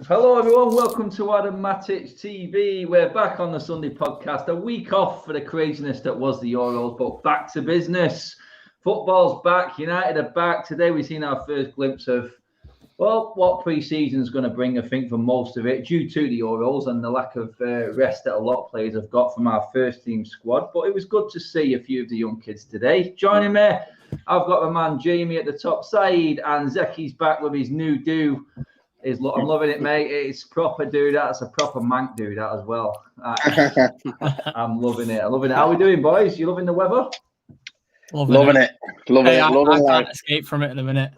Hello everyone, welcome to Matic TV. We're back on the Sunday podcast, a week off for the craziness that was the Euros, but back to business. Football's back, United are back. Today we've seen our first glimpse of, well, what pre-season is going to bring, I think, for most of it, due to the Euros and the lack of rest that a lot of players have got from our first team squad. But it was good to see a few of the young kids today. Joining me, I've got my man Jamie at the top side, and Zeki's back with his new do. I'm loving it, mate. It's proper dude. That's a proper mank dude that as well. I'm loving it. How are we doing, boys? You loving the weather? Loving it. I can't escape from it in a minute.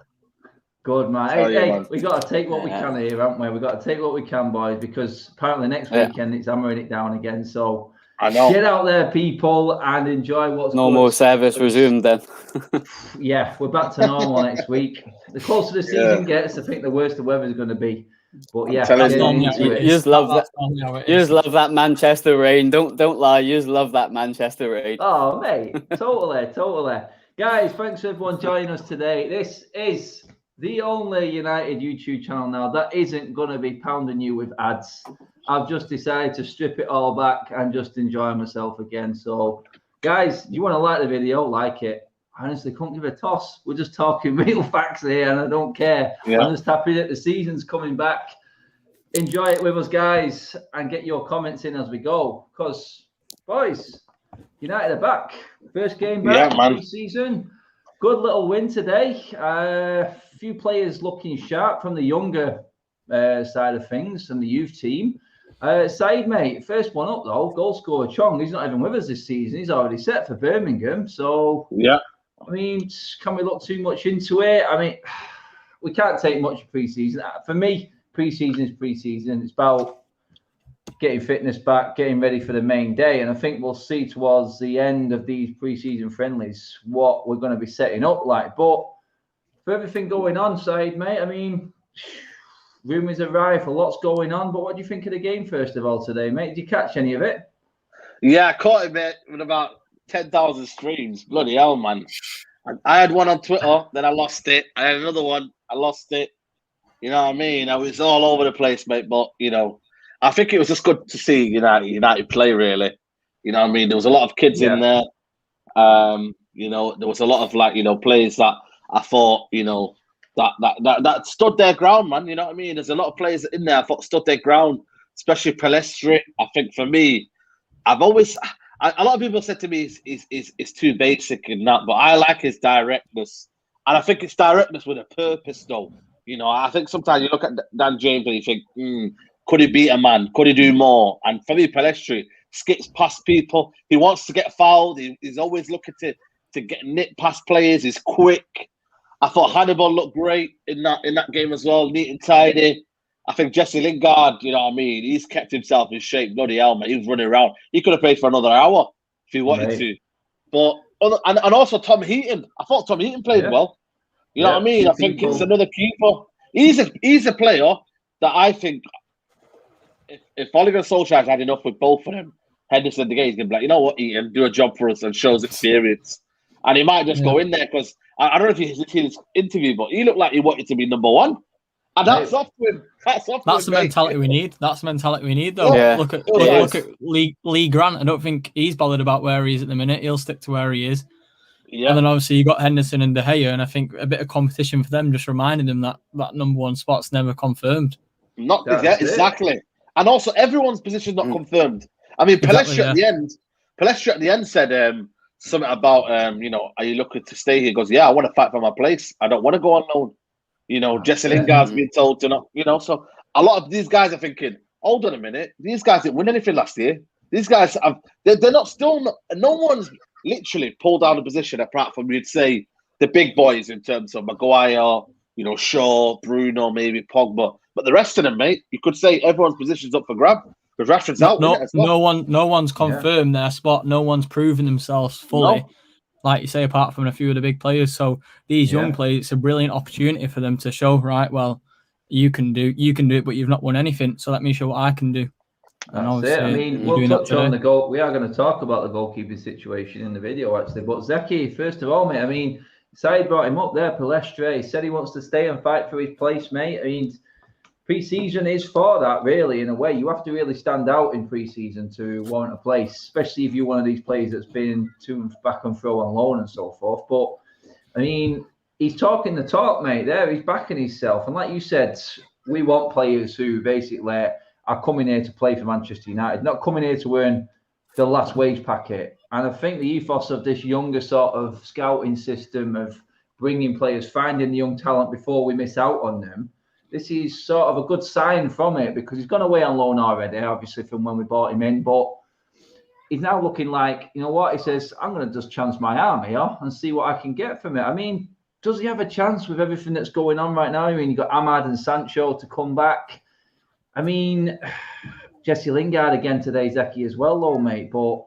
Good, man. Hey, we got to take what we can here, haven't we? We got to take what we can, boys, because apparently next weekend it's hammering it down again. So I know. Get out there, people, and enjoy what's no more service resumed then. Yeah, we're back to normal next week. The closer the season gets, I think the worse the weather is going to be. But yeah, you just love that. You just love that Manchester rain. Don't lie. You just love that Manchester rain. Oh, mate, totally. Guys, thanks for everyone joining us today. This is the only United YouTube channel now that isn't going to be pounding you with ads. I've just decided to strip it all back and just enjoy myself again. So, guys, do you want to like the video? Like it. I honestly couldn't give a toss. We're just talking real facts here, and I don't care. Yeah. I'm just happy that the season's coming back. Enjoy it with us, guys, and get your comments in as we go. Because, boys, United are back. First game back this season. Good little win today. A few players looking sharp from the younger side of things and the youth team. Said, mate, first one up though, goal scorer Chong. He's not even with us this season. He's already set for Birmingham. So yeah, I mean, can we look too much into it? I mean, we can't take much pre-season. For me, pre-season is pre-season. It's about getting fitness back, getting ready for the main day. And I think we'll see towards the end of these pre-season friendlies what we're going to be setting up like. But for everything going on, Said, mate, I mean, rumours are rife, a lot's going on. But what do you think of the game, first of all, today, mate? Did you catch any of it? Yeah, I caught it, mate, with about 10,000 streams. Bloody hell, man. I had one on Twitter, then I lost it. I had another one, I lost it. You know what I mean? I was all over the place, mate. But, you know, I think it was just good to see United play, really. You know what I mean? There was a lot of kids in there. You know, there was a lot of, players that I thought, that stood their ground, man. You know what I mean? There's a lot of players in there I thought stood their ground, especially Palestri. I think for me, a lot of people said to me is too basic and that, but I like his directness. And I think it's directness with a purpose, though. You know, I think sometimes you look at Dan James and you think, could he beat a man? Could he do more? And for me, Palestri skips past people. He wants to get fouled. He's always looking to get nipped past players. He's quick. I thought Hannibal looked great in that game as well, neat and tidy. I think Jesse Lingard, you know what I mean? He's kept himself in shape. Bloody hell, mate. He was running around. He could have played for another hour if he wanted to. But and also Tom Heaton. I thought Tom Heaton played well. You know what I mean? I think it's another keeper. He's a player that I think if Ole Gunnar Solskjaer's had enough with both of them, Henderson and De Gea, he's going to be like, you know what, Heaton, do a job for us and show us experience. And he might just go in there because I don't know if you seen his interview, but he looked like he wanted to be number one. And that's off to him. That's the mentality we need. That's the mentality we need, though. Yeah. Look at Lee Grant. I don't think he's bothered about where he is at the minute. He'll stick to where he is. Yeah. And then obviously you got Henderson and De Gea, and I think a bit of competition for them, just reminding them that number one spot's never confirmed. Exactly. And also everyone's position's not confirmed. I mean, Palestri at the end said something about are you looking to stay here? He goes, yeah, I want to fight for my place. I don't want to go on loan. You know, Jesse Lingard's been told to not, so a lot of these guys are thinking, hold on a minute, these guys didn't win anything last year. These guys they're not no one's literally pulled down a position apart from, you'd say, the big boys in terms of Maguire, Shaw, Bruno, maybe Pogba. But the rest of them, mate, you could say everyone's position's up for grab. Because Rashford's out. No one's confirmed their spot. No one's proven themselves fully. No. Like you say, apart from a few of the big players. So these young players, it's a brilliant opportunity for them to show, right, well, you can do it, but you've not won anything. So let me show what I can do. That's it. I mean, we'll touch on the goal. We are going to talk about the goalkeeping situation in the video, actually. But Zeki, first of all, mate, I mean, Said brought him up there, Palestre. He said he wants to stay and fight for his place, mate. I mean, Pre-season is for that, really, in a way. You have to really stand out in pre-season to warrant a place, especially if you're one of these players that's been to and back and fro on loan and so forth. But, I mean, he's talking the talk, mate, there. He's backing himself. And like you said, we want players who basically are coming here to play for Manchester United, not coming here to earn the last wage packet. And I think the ethos of this younger sort of scouting system of bringing players, finding the young talent before we miss out on them, this is sort of a good sign from it, because he's gone away on loan already, obviously, from when we bought him in. But he's now looking like, you know what, he says, I'm going to just chance my arm here and see what I can get from it. I mean, does he have a chance with everything that's going on right now? I mean, you've got Ahmad and Sancho to come back. I mean, Jesse Lingard again today, Zeki, as well, though, mate. But,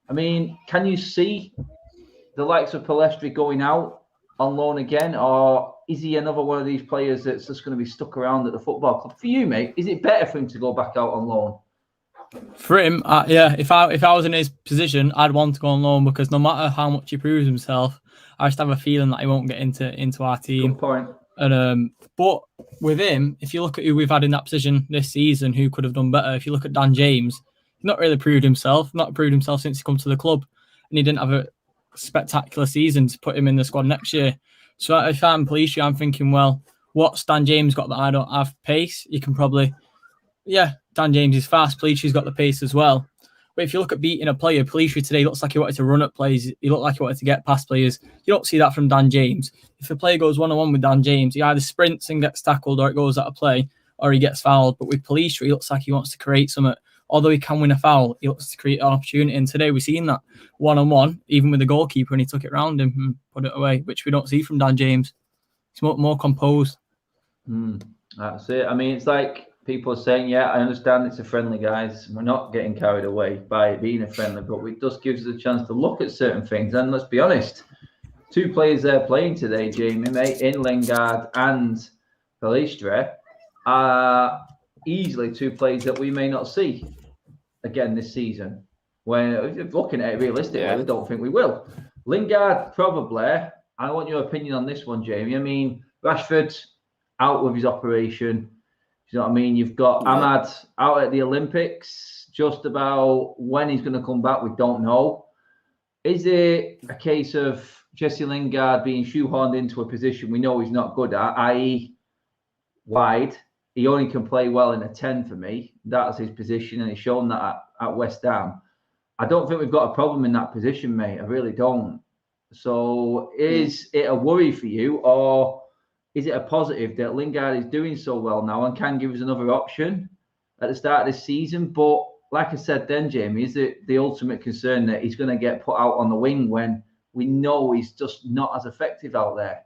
I mean, can you see the likes of Palestri going out on loan again? Or is he another one of these players that's just going to be stuck around at the football club? For you, mate, is it better for him to go back out on loan? For him, yeah, if I was in his position, I'd want to go on loan, because no matter how much he proves himself, I just have a feeling that he won't get into our team. Good point. And but with him, if you look at who we've had in that position this season, who could have done better? If you look at Dan James, he's not really proved himself. Not proved himself since he come to the club, and he didn't have a spectacular season to put him in the squad next year. So if I'm Palestri, I'm thinking, well, what's Dan James got that I don't have? Pace. You can probably, yeah, Dan James is fast. Palistri's got the pace as well. But if you look at beating a player, Palistri today looks like he wanted to run at plays. He looked like he wanted to get past players. You don't see that from Dan James. If a player goes one-on-one with Dan James, he either sprints and gets tackled, or it goes out of play, or he gets fouled. But with Palistri, he looks like he wants to create something. Although he can win a foul, he looks to create an opportunity. And today we've seen that one-on-one, even with the goalkeeper, and he took it round him and put it away, which we don't see from Dan James. He's more composed. That's it. I mean, it's like people are saying, yeah, I understand it's a friendly, guys. We're not getting carried away by it being a friendly, but it just gives us a chance to look at certain things. And let's be honest, two players they're playing today, Jamie, mate, in Lingard and Palistri, are easily two players that we may not see again this season. When looking at it realistically, I don't think we will. Lingard, probably. I want your opinion on this one, Jamie. I mean, Rashford out with his operation. You know what I mean? You've got Ahmad out at the Olympics. Just about when he's going to come back, we don't know. Is it a case of Jesse Lingard being shoehorned into a position we know he's not good at, i.e. wide? He only can play well in a 10 for me. That's his position, and he's shown that at West Ham. I don't think we've got a problem in that position, mate. I really don't. So is it a worry for you, or is it a positive that Lingard is doing so well now and can give us another option at the start of this season? But like I said then, Jamie, is it the ultimate concern that he's going to get put out on the wing when we know he's just not as effective out there?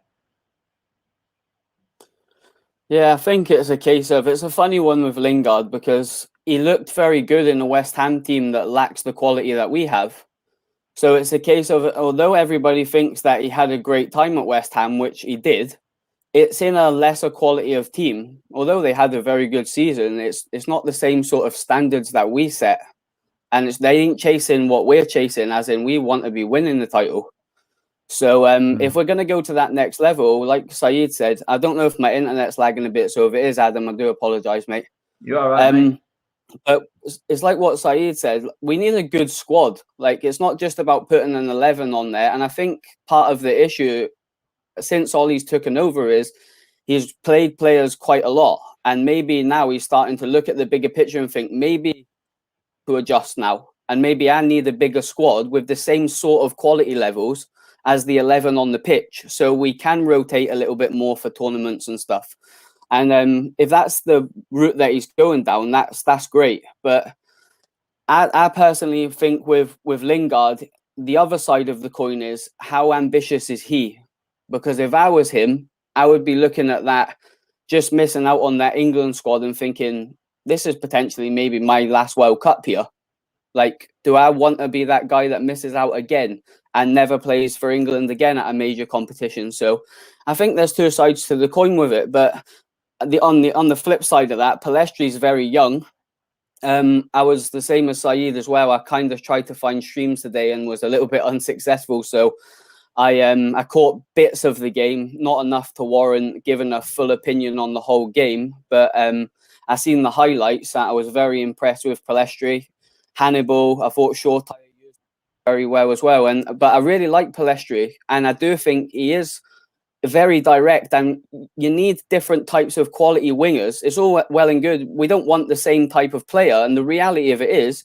Yeah, I think it's a case of, it's a funny one with Lingard, because he looked very good in a West Ham team that lacks the quality that we have. So it's a case of, although everybody thinks that he had a great time at West Ham, which he did, it's in a lesser quality of team. Although they had a very good season, it's not the same sort of standards that we set. And they ain't chasing what we're chasing, as in we want to be winning the title. So if we're going to go to that next level, like Saeed said, I don't know if my internet's lagging a bit. So if it is, Adam, I do apologise, mate. You're all right, mate. But it's like what Saeed said. We need a good squad. Like, it's not just about putting an 11 on there. And I think part of the issue since Ollie's taken over is he's played players quite a lot. And maybe now he's starting to look at the bigger picture and think maybe to adjust now. And maybe I need a bigger squad with the same sort of quality levels as the 11 on the pitch, so we can rotate a little bit more for tournaments and stuff. And if that's the route that he's going down, that's great. But I personally think with Lingard, the other side of the coin is how ambitious is he? Because if I was him, I would be looking at that, just missing out on that England squad and thinking, this is potentially maybe my last World Cup here. Like, do I want to be that guy that misses out again and never plays for England again at a major competition? So I think there's two sides to the coin with it. But on the flip side of that, Palestri is very young. I was the same as Saeed as well. I kind of tried to find streams today and was a little bit unsuccessful. So I caught bits of the game, not enough to warrant giving a full opinion on the whole game. But I seen the highlights. I was very impressed with Palestri. Hannibal, I thought Short used very well as well. But I really like Palestri, and I do think he is very direct, and you need different types of quality wingers. It's all well and good. We don't want the same type of player, and the reality of it is,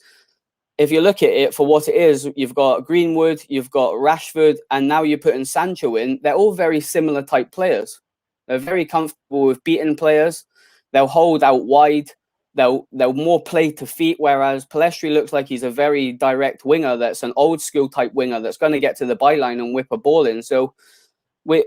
if you look at it for what it is, you've got Greenwood, you've got Rashford, and now you're putting Sancho in. They're all very similar type players. They're very comfortable with beating players. They'll hold out wide. They'll more play to feet, whereas Palestri looks like he's a very direct winger that's an old school type winger that's going to get to the byline and whip a ball in. So we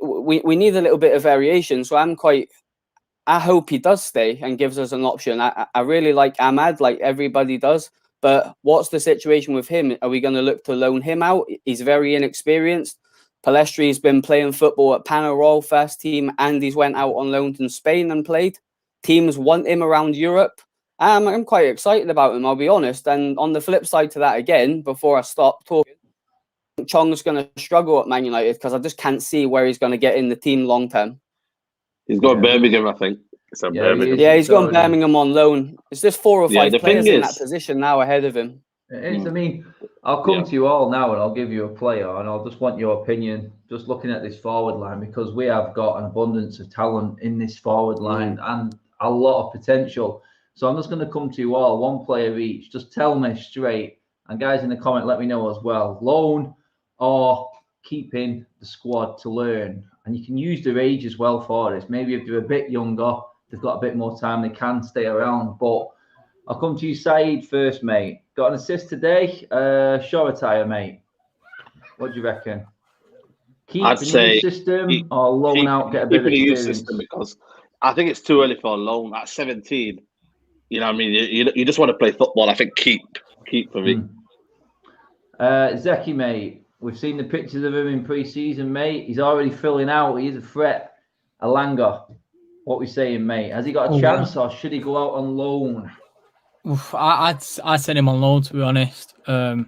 need a little bit of variation. So I hope he does stay and gives us an option. I really like Ahmad, like everybody does. But what's the situation with him? Are we going to look to loan him out? He's very inexperienced. Palestri's been playing football at Penarol first team, and he's went out on loan to Spain and played. Teams want him around Europe. I'm quite excited about him, I'll be honest. And on the flip side to that, again, before I stop talking, Chong's going to struggle at Man United because I just can't see where he's going to get in the team long term. He's got Birmingham, I think. He's gone Birmingham on loan. It's just 4 or 5 players in that position now ahead of him. It is. I mean, I'll come to you all now and I'll give you a player and I'll just want your opinion just looking at this forward line, because we have got an abundance of talent in this forward line and a lot of potential. So I'm just going to come to you all, one player each. Just tell me straight. And guys in the comment, let me know as well. Loan or keeping the squad to learn. And you can use their age as well for this. Maybe if they're a bit younger, they've got a bit more time, they can stay around. But I'll come to you, Saeed, first, mate. Got an assist today. Short retire, mate. What do you reckon? Keep the new system or loan out, get a bit of experience? System, because I think it's too early for a loan. At 17, you know what I mean? You just want to play football. I think keep for me. Zeki, mate. We've seen the pictures of him in pre-season, mate. He's already filling out. He's a threat. Alanga, what we saying, mate? Has he got a chance or should he go out on loan? I'd send him on loan, to be honest. I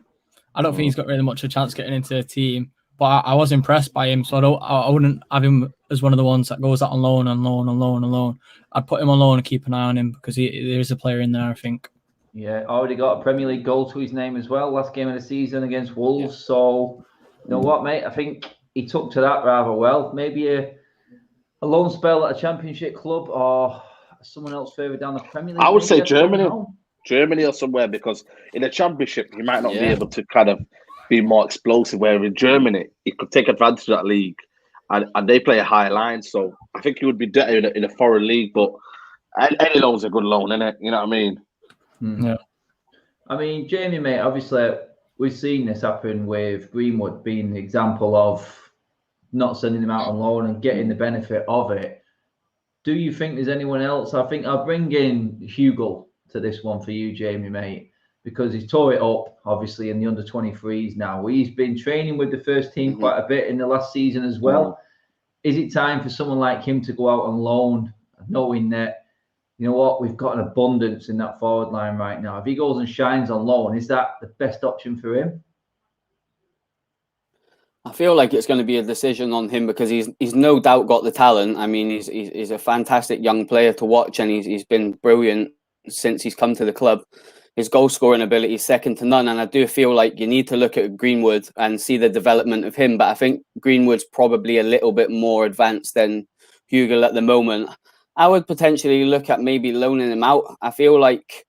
don't think he's got really much of a chance getting into the team, but I was impressed by him, so I wouldn't have him as one of the ones that goes out on loan. I'd put him on loan and keep an eye on him because there is a player in there, I think. Yeah, already got a Premier League goal to his name as well. Last game of the season against Wolves. Yeah. So, you know what, mate? I think he took to that rather well. Maybe a loan spell at a Championship club or someone else further down the Premier League. I would say Germany or somewhere, because in a Championship he might not be able to kind of be more explosive. Where in Germany he could take advantage of that league, and they play a high line. So I think he would be better in a foreign league. But any loan's a good loan, isn't it? You know what I mean? Yeah. I mean, Jamie, mate, obviously we've seen this happen with Greenwood being the example of not sending him out on loan and getting the benefit of it. Do you think there's anyone else? I think I'll bring in Hugo to this one for you, Jamie, mate, because he's tore it up, obviously, in the under-23s now. He's been training with the first team quite a bit in the last season as well. Is it time for someone like him to go out on loan, knowing that, you know what, we've got an abundance in that forward line right now? If he goes and shines on loan, is that the best option for him? I feel like it's going to be a decision on him because he's no doubt got the talent. I mean, he's a fantastic young player to watch, and he's been brilliant since he's come to the club. His goal scoring ability is second to none, and I do feel like you need to look at Greenwood and see the development of him. But I think Greenwood's probably a little bit more advanced than Hugo at the moment. I would potentially look at maybe loaning him out. I feel like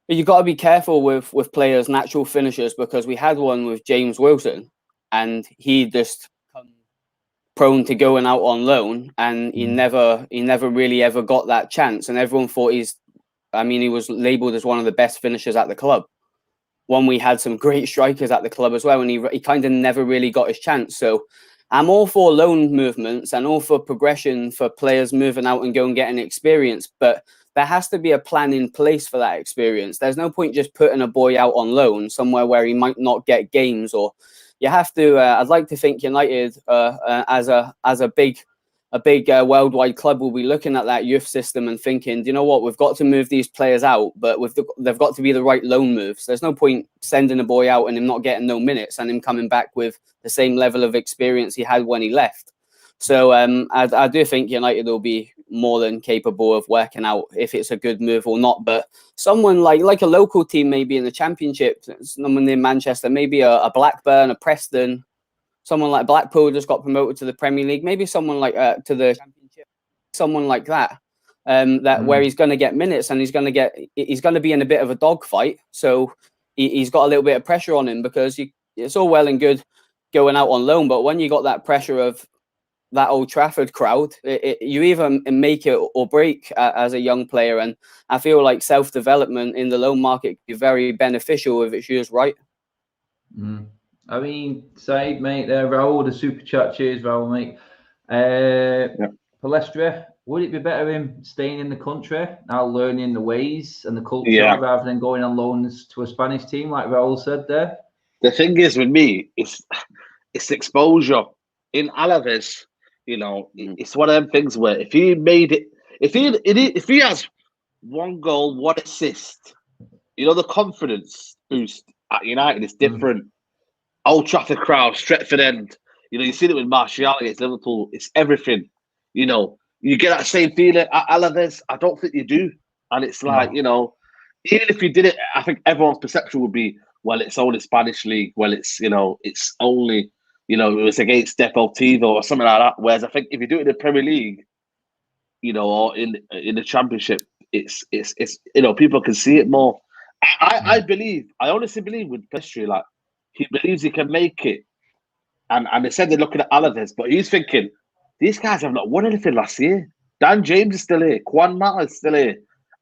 you've got to be careful with players' natural finishers, because we had one with James Wilson and he just prone to going out on loan, and he never really ever got that chance. And everyone thought he was labelled as one of the best finishers at the club. We had some great strikers at the club as well, and he kind of never really got his chance. So I'm all for loan movements and all for progression for players moving out and going and getting experience, but there has to be a plan in place for that experience. There's no point just putting a boy out on loan somewhere where he might not get games, or you have to. I'd like to think United, as a big worldwide club, will be looking at that youth system and thinking, do you know what, we've got to move these players out, but they've got to be the right loan moves. There's no point sending a boy out and him not getting no minutes and him coming back with the same level of experience he had when he left. So I do think United will be more than capable of working out if it's a good move or not. But someone like a local team, maybe in the Championship, someone in Manchester, maybe a Blackburn, a Preston, someone like Blackpool just got promoted to the Premier League, maybe someone like to the Championship, someone like that. Where he's going to get minutes and he's going to be in a bit of a dogfight. So he's got a little bit of pressure on him, because it's all well and good going out on loan, but when you got that pressure of that Old Trafford crowd, you either make it or break as a young player. And I feel like self-development in the loan market could be very beneficial if it's used right. I mean, Said, mate, there, Raul, the super chat, cheers, Raul, mate. Palestra, would it be better him staying in the country, now learning the ways and the culture, rather than going on loans to a Spanish team, like Raul said there? The thing is with me, it's exposure. In Alaves, you know, it's one of them things where if he made it, if he has one goal, one assist, you know, the confidence boost at United is different. Old Trafford crowd, Stretford End, you know, you see it with Martial against Liverpool. It's everything. You know, you get that same feeling at Alaves. I don't think you do. And it's like, you know, even if you did it, I think everyone's perception would be, well, it's only Spanish league. Well, it's, you know, it's only, you know, it was against Deportivo or something like that. Whereas I think if you do it in the Premier League, you know, or in the Championship, it's you know, people can see it more. I honestly believe with Pestri, like, he believes he can make it. And they said they're looking at Alaves, but he's thinking, these guys have not won anything last year. Dan James is still here. Juan Mata is still here.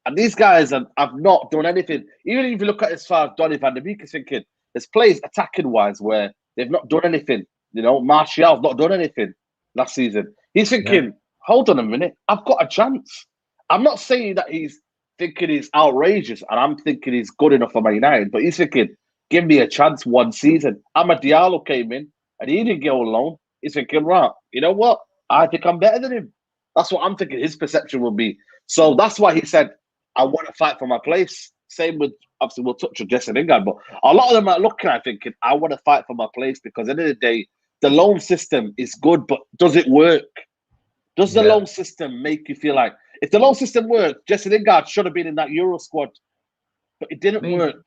And these guys have not done anything. Even if you look at as far as Donny van der Beek is thinking, there's players attacking-wise where they've not done anything. You know, Martial's not done anything last season. He's thinking, hold on a minute, I've got a chance. I'm not saying that he's thinking he's outrageous and I'm thinking he's good enough for Man United, but he's thinking, give me a chance one season. Amad Diallo came in and he didn't go alone. He's thinking, right, you know what? I think I'm better than him. That's what I'm thinking his perception will be. So that's why he said, I want to fight for my place. Same with, obviously, we'll touch on Jesse Lingard, but a lot of them are looking at thinking, I want to fight for my place, because at the end of the day, the loan system is good, but does it work? Does the loan system make you feel like, if the loan system worked, Jesse Lingard should have been in that Euro squad, but it didn't work.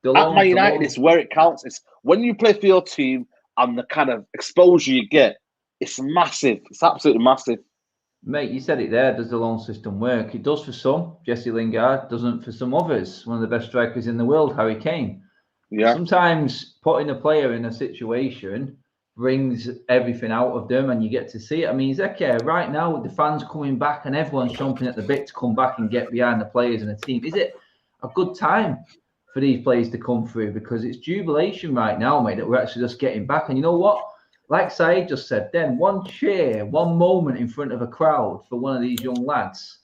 At Man United, it's where it counts. It's when you play for your team and the kind of exposure you get, it's massive. It's absolutely massive. Mate, you said it there. Does the loan system work? It does for some. Jesse Lingard doesn't for some others. One of the best strikers in the world, Harry Kane. Yeah. Sometimes putting a player in a situation brings everything out of them and you get to see it. I mean, Zeki, right now with the fans coming back and everyone's jumping at the bit to come back and get behind the players and the team, is it a good time for these players to come through? Because it's jubilation right now, mate, that we're actually just getting back. And you know what? Like Said just said, then one cheer, one moment in front of a crowd for one of these young lads,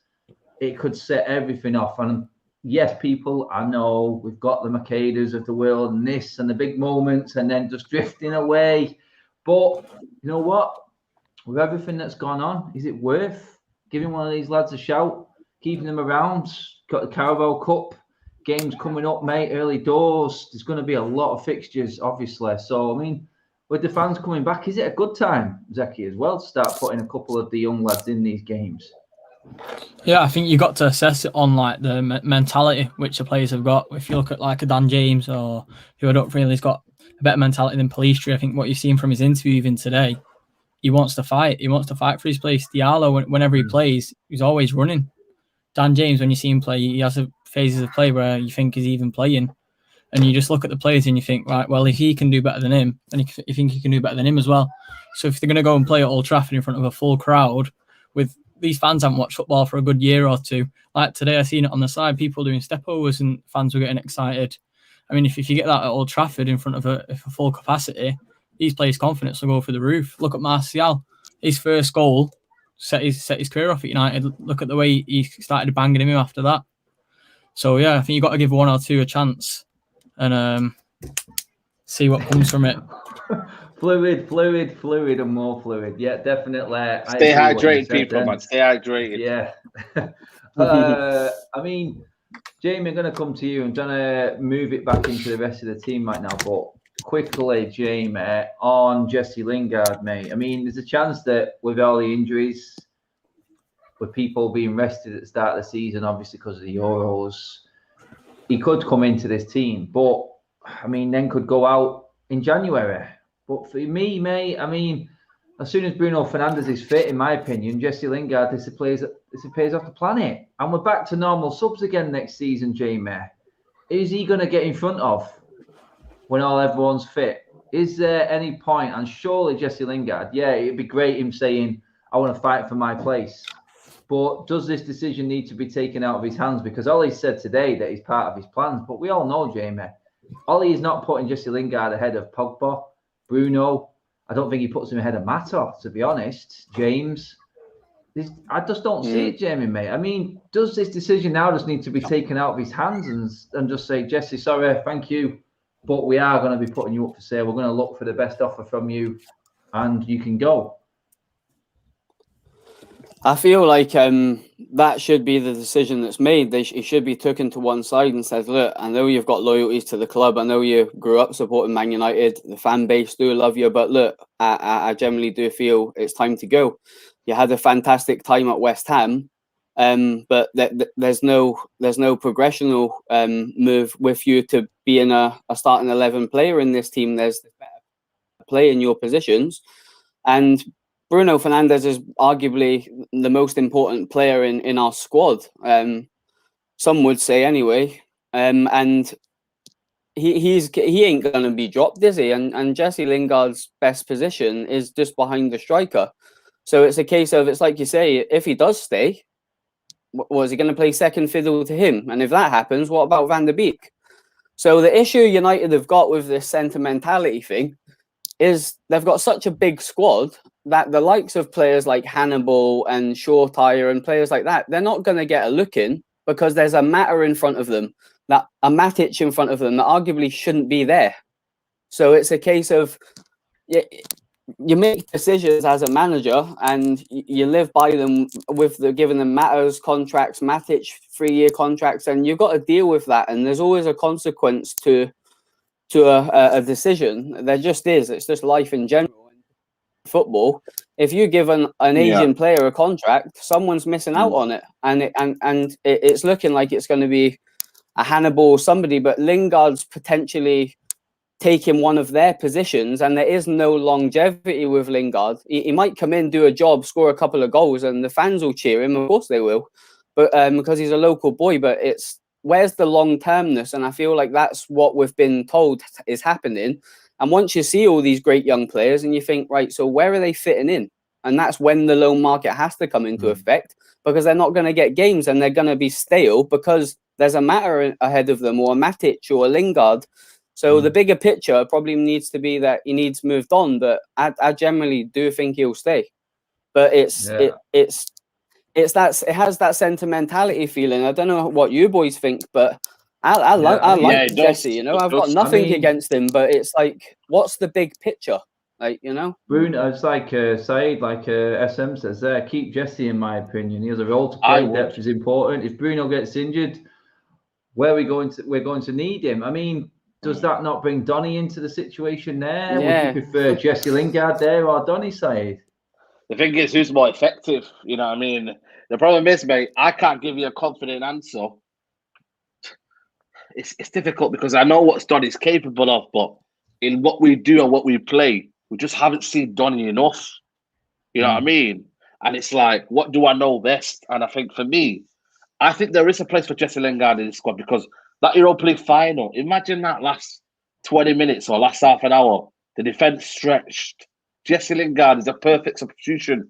it could set everything off. And yes, people, I know we've got the Macedas of the world and this and the big moments and then just drifting away. But you know what? With everything that's gone on, is it worth giving one of these lads a shout, keeping them around? Got the Carabao Cup games coming up, mate, early doors. There's going to be a lot of fixtures, obviously. So, I mean, with the fans coming back, is it a good time, Zeki, as well, to start putting a couple of the young lads in these games? Yeah, I think you got to assess it on like the mentality which the players have got. If you look at like a Dan James or who I don't feel has got a better mentality than Palestra, I think what you've seen from his interview even today, he wants to fight. He wants to fight for his place. Diallo, whenever he plays, he's always running. Dan James, when you see him play, he has phases of play where you think he's even playing. And you just look at the players and you think, right, well, if he can do better than him, then you think he can do better than him as well. So if they're going to go and play at Old Trafford in front of a full crowd, with these fans haven't watched football for a good year or two. Like today, I seen it on the side, people doing stepovers and fans were getting excited. I mean, if you get that at Old Trafford in front of a full capacity, these players' confidence will go through the roof. Look at Martial. His first goal set his career off at United. Look at the way he started banging him after that. So, yeah, I think you've got to give one or two a chance and see what comes from it. Fluid, and more fluid. Yeah, definitely. Stay hydrated, people, man. Stay hydrated. Yeah. I mean, Jamie, I'm going to come to you. I'm trying to move it back into the rest of the team right now. But quickly, Jamie, on Jesse Lingard, mate. I mean, there's a chance that with all the injuries, with people being rested at the start of the season, obviously because of the Euros, he could come into this team. But, I mean, then could go out in January. But for me, mate, I mean, as soon as Bruno Fernandes is fit, in my opinion, Jesse Lingard disappears off the planet. And we're back to normal subs again next season, Jamie. Is he going to get in front of when everyone's fit? Is there any point? And surely Jesse Lingard, yeah, it'd be great him saying, I want to fight for my place. But does this decision need to be taken out of his hands? Because Ollie said today that he's part of his plans. But we all know, Jamie, Ollie is not putting Jesse Lingard ahead of Pogba, Bruno. I don't think he puts him ahead of Matic, to be honest. James. I just don't see it, Jamie, mate. I mean, does this decision now just need to be taken out of his hands and just say, Jesse, sorry, thank you, but we are going to be putting you up for sale. We're going to look for the best offer from you, and you can go. I feel like that should be the decision that's made. He should be taken to one side and said, look, I know you've got loyalties to the club. I know you grew up supporting Man United. The fan base do love you. But look, I generally do feel it's time to go. You had a fantastic time at West Ham, but there's no progressional move with you to being a starting 11 player in this team. There's better play in your positions. And Bruno Fernandes is arguably the most important player in our squad. Some would say anyway. And he ain't going to be dropped, is he? And Jesse Lingard's best position is just behind the striker. So it's a case of, it's like you say, if he does stay, was he going to play second fiddle to him? And if that happens, what about Van der Beek? So the issue United have got with this sentimentality thing is they've got such a big squad that the likes of players like Hannibal and Shortire and players like that, they're not going to get a look in because there's a Matic in front of them, a Matic in front of them that arguably shouldn't be there. So it's a case of you make decisions as a manager and you live by them with giving them Matic's contracts, Matic 3-year contracts, and you've got to deal with that. And there's always a consequence to a decision. There just is. It's just life in general. Football, if you give an Asian player a contract, someone's missing out on it, and it's looking like it's going to be a Hannibal or somebody. But Lingard's potentially taking one of their positions, and there is no longevity with Lingard. He might come in, do a job, score a couple of goals, and the fans will cheer him. Of course they will, but because he's a local boy. But where's the long termness? And I feel like that's what we've been told is happening. And once you see all these great young players and you think, right, so where are they fitting in? And that's when the loan market has to come into effect, because they're not going to get games and they're going to be stale because there's a Matic ahead of them, or a Matic or a Lingard. So the bigger picture probably needs to be that he needs moved on. But I generally do think he'll stay. But it has that sentimentality feeling. I don't know what you boys think, but I like Jesse, you know. I've got nothing against him, but it's like, what's the big picture? Like, you know, Bruno, it's like Saeed, like SM says there, keep Jesse, in my opinion. He has a role to play. Depth is important. If Bruno gets injured, we're going to need him. I mean, does that not bring Donny into the situation there? Yeah. Would you prefer Jesse Lingard there or Donny, Saeed? The thing is, who's more effective? You know what I mean? The problem is, mate, I can't give you a confident answer. It's difficult because I know what Donny's capable of, but in what we do and what we play, we just haven't seen Donny enough. You know what I mean? And it's like, what do I know best? And I think for me, I think there is a place for Jesse Lingard in the squad, because that Europa League final, imagine that last 20 minutes or last half an hour, the defence stretched. Jesse Lingard is a perfect substitution.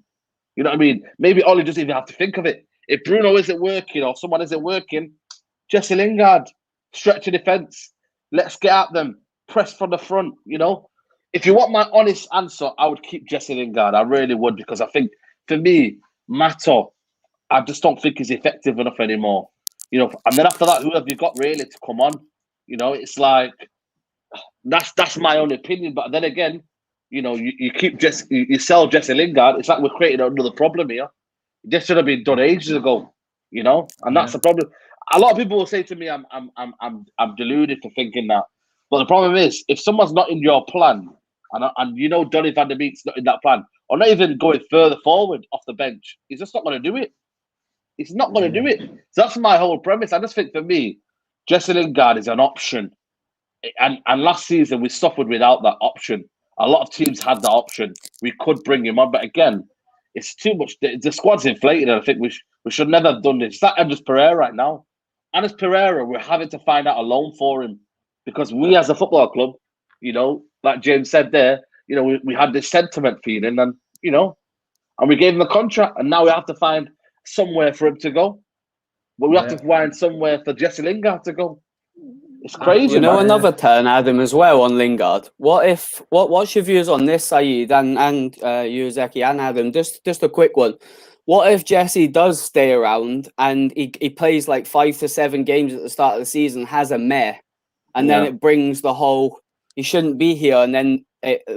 You know what I mean? Maybe Ollie doesn't even have to think of it. If Bruno isn't working or someone isn't working, Jesse Lingard, stretch your defence. Let's get at them. Press from the front, you know? If you want my honest answer, I would keep Jesse Lingard. I really would, because I think, for me, Mato, I just don't think he's effective enough anymore. You know, and then after that, who have you got really to come on? You know, it's like, that's my own opinion. But then again, you know, you sell Jesse Lingard, it's like we're creating another problem here. This should have been done ages ago, you know, and that's the problem. A lot of people will say to me, I'm deluded for thinking that But the problem is, if someone's not in your plan, and you know Donny van der Beek's not in that plan, or not even going further forward off the bench, he's just not going to do it. He's not going to do it. So that's my whole premise. I just think for me, Jesse Lingard is an option. And last season, we suffered without that option. A lot of teams had that option. We could bring him on. But again, it's too much. The squad's inflated. And I think we should never have done this. It's like Andres Pereira right now. Andres Pereira, we're having to find out a loan for him. Because we as a football club, you know, like James said there, you know, we had this sentiment feeling. And, you know, and we gave him a contract. And now we have to find somewhere for him to go. But we have to find somewhere for Jesse Lingard to go. It's crazy. You know, another turn, Adam, as well on Lingard. What's your views on this, Saeed and you, Zeki, and Adam? Just a quick one. What if Jesse does stay around and he plays like 5 to 7 games at the start of the season, has a meh, and then it brings the whole he shouldn't be here, and then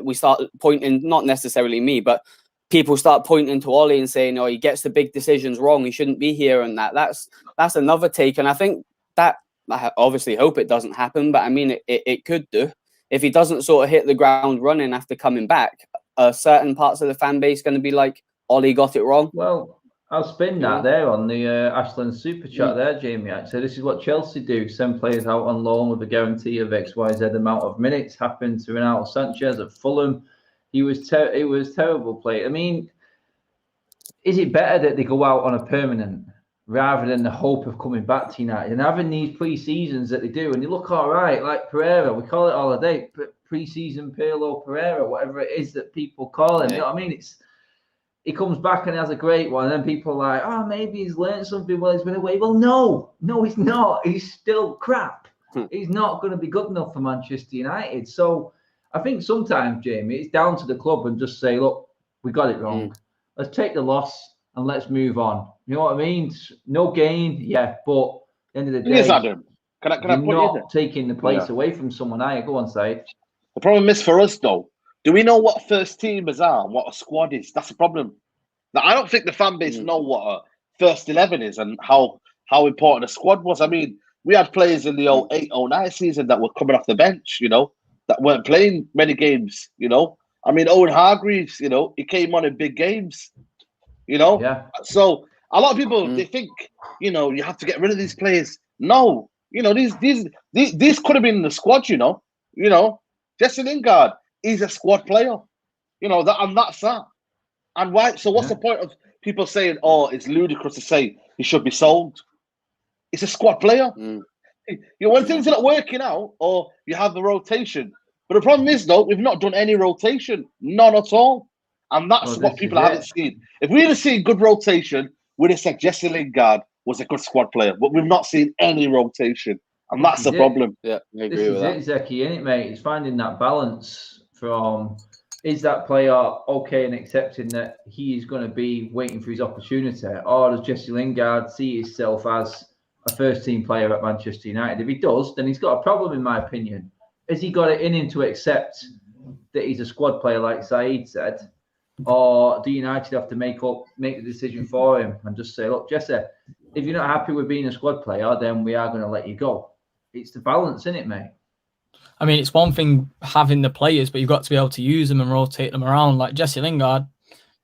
we start pointing, not necessarily me, but people start pointing to Ollie and saying, "Oh, he gets the big decisions wrong. He shouldn't be here," and that's another take. And I think that. I obviously hope it doesn't happen, but I mean, it could do. If he doesn't sort of hit the ground running after coming back, certain parts of the fan base going to be like, Ollie got it wrong. Well, I'll spin that there on the Ashland Super Chat there, Jamie. Actually, this is what Chelsea do. Send players out on loan with a guarantee of XYZ amount of minutes. Happened to Renato Sanchez at Fulham. He was terrible play. I mean, is it better that they go out on a permanent rather than the hope of coming back to United and having these pre-seasons that they do? And you look all right, like Pereira, we call it all day, pre-season Pirlo Pereira, whatever it is that people call him. You know what I mean? He comes back and has a great one, and then people are like, oh, maybe he's learned something while he's been away. Well, no, he's not. He's still crap. He's not going to be good enough for Manchester United. So I think sometimes, Jamie, it's down to the club and just say, look, we got it wrong. Let's take the loss and let's move on. You know what I mean? No gain, but at the end of the day, yes, Adam. Can I put not taking the place away from someone. Go on, Said. The problem is for us, though, do we know what first teamers are and what a squad is? That's the problem. Now, I don't think the fan base know what a first 11 is and how important a squad was. I mean, we had players in the 08-09 season that were coming off the bench, you know, that weren't playing many games, you know. I mean, Owen Hargreaves, you know, he came on in big games, you know. Yeah. So a lot of people, they think, you know, you have to get rid of these players. No, you know, these could have been in the squad, you know. You know, Jesse Lingard, he's a squad player. You know, that's that. And why? So what's the point of people saying, oh, it's ludicrous to say he should be sold? It's a squad player. You know, when things are not working out, or you have the rotation. But the problem is, though, we've not done any rotation. None at all. And that's what people haven't seen. If we had seen good rotation, we'd have said Jesse Lingard was a good squad player. But we've not seen any rotation. And that's the problem. Yeah, I agree with that. This is it, Zeki, isn't it, mate? It's finding that balance from, is that player okay and accepting that he is going to be waiting for his opportunity? Or does Jesse Lingard see himself as a first-team player at Manchester United? If he does, then he's got a problem, in my opinion. Has he got it in him to accept that he's a squad player, like Saeed said? Or do United have to make the decision for him and just say, look, Jesse, if you're not happy with being a squad player, then we are going to let you go. It's the balance, isn't it, mate? I mean, it's one thing having the players, but you've got to be able to use them and rotate them around. Like Jesse Lingard,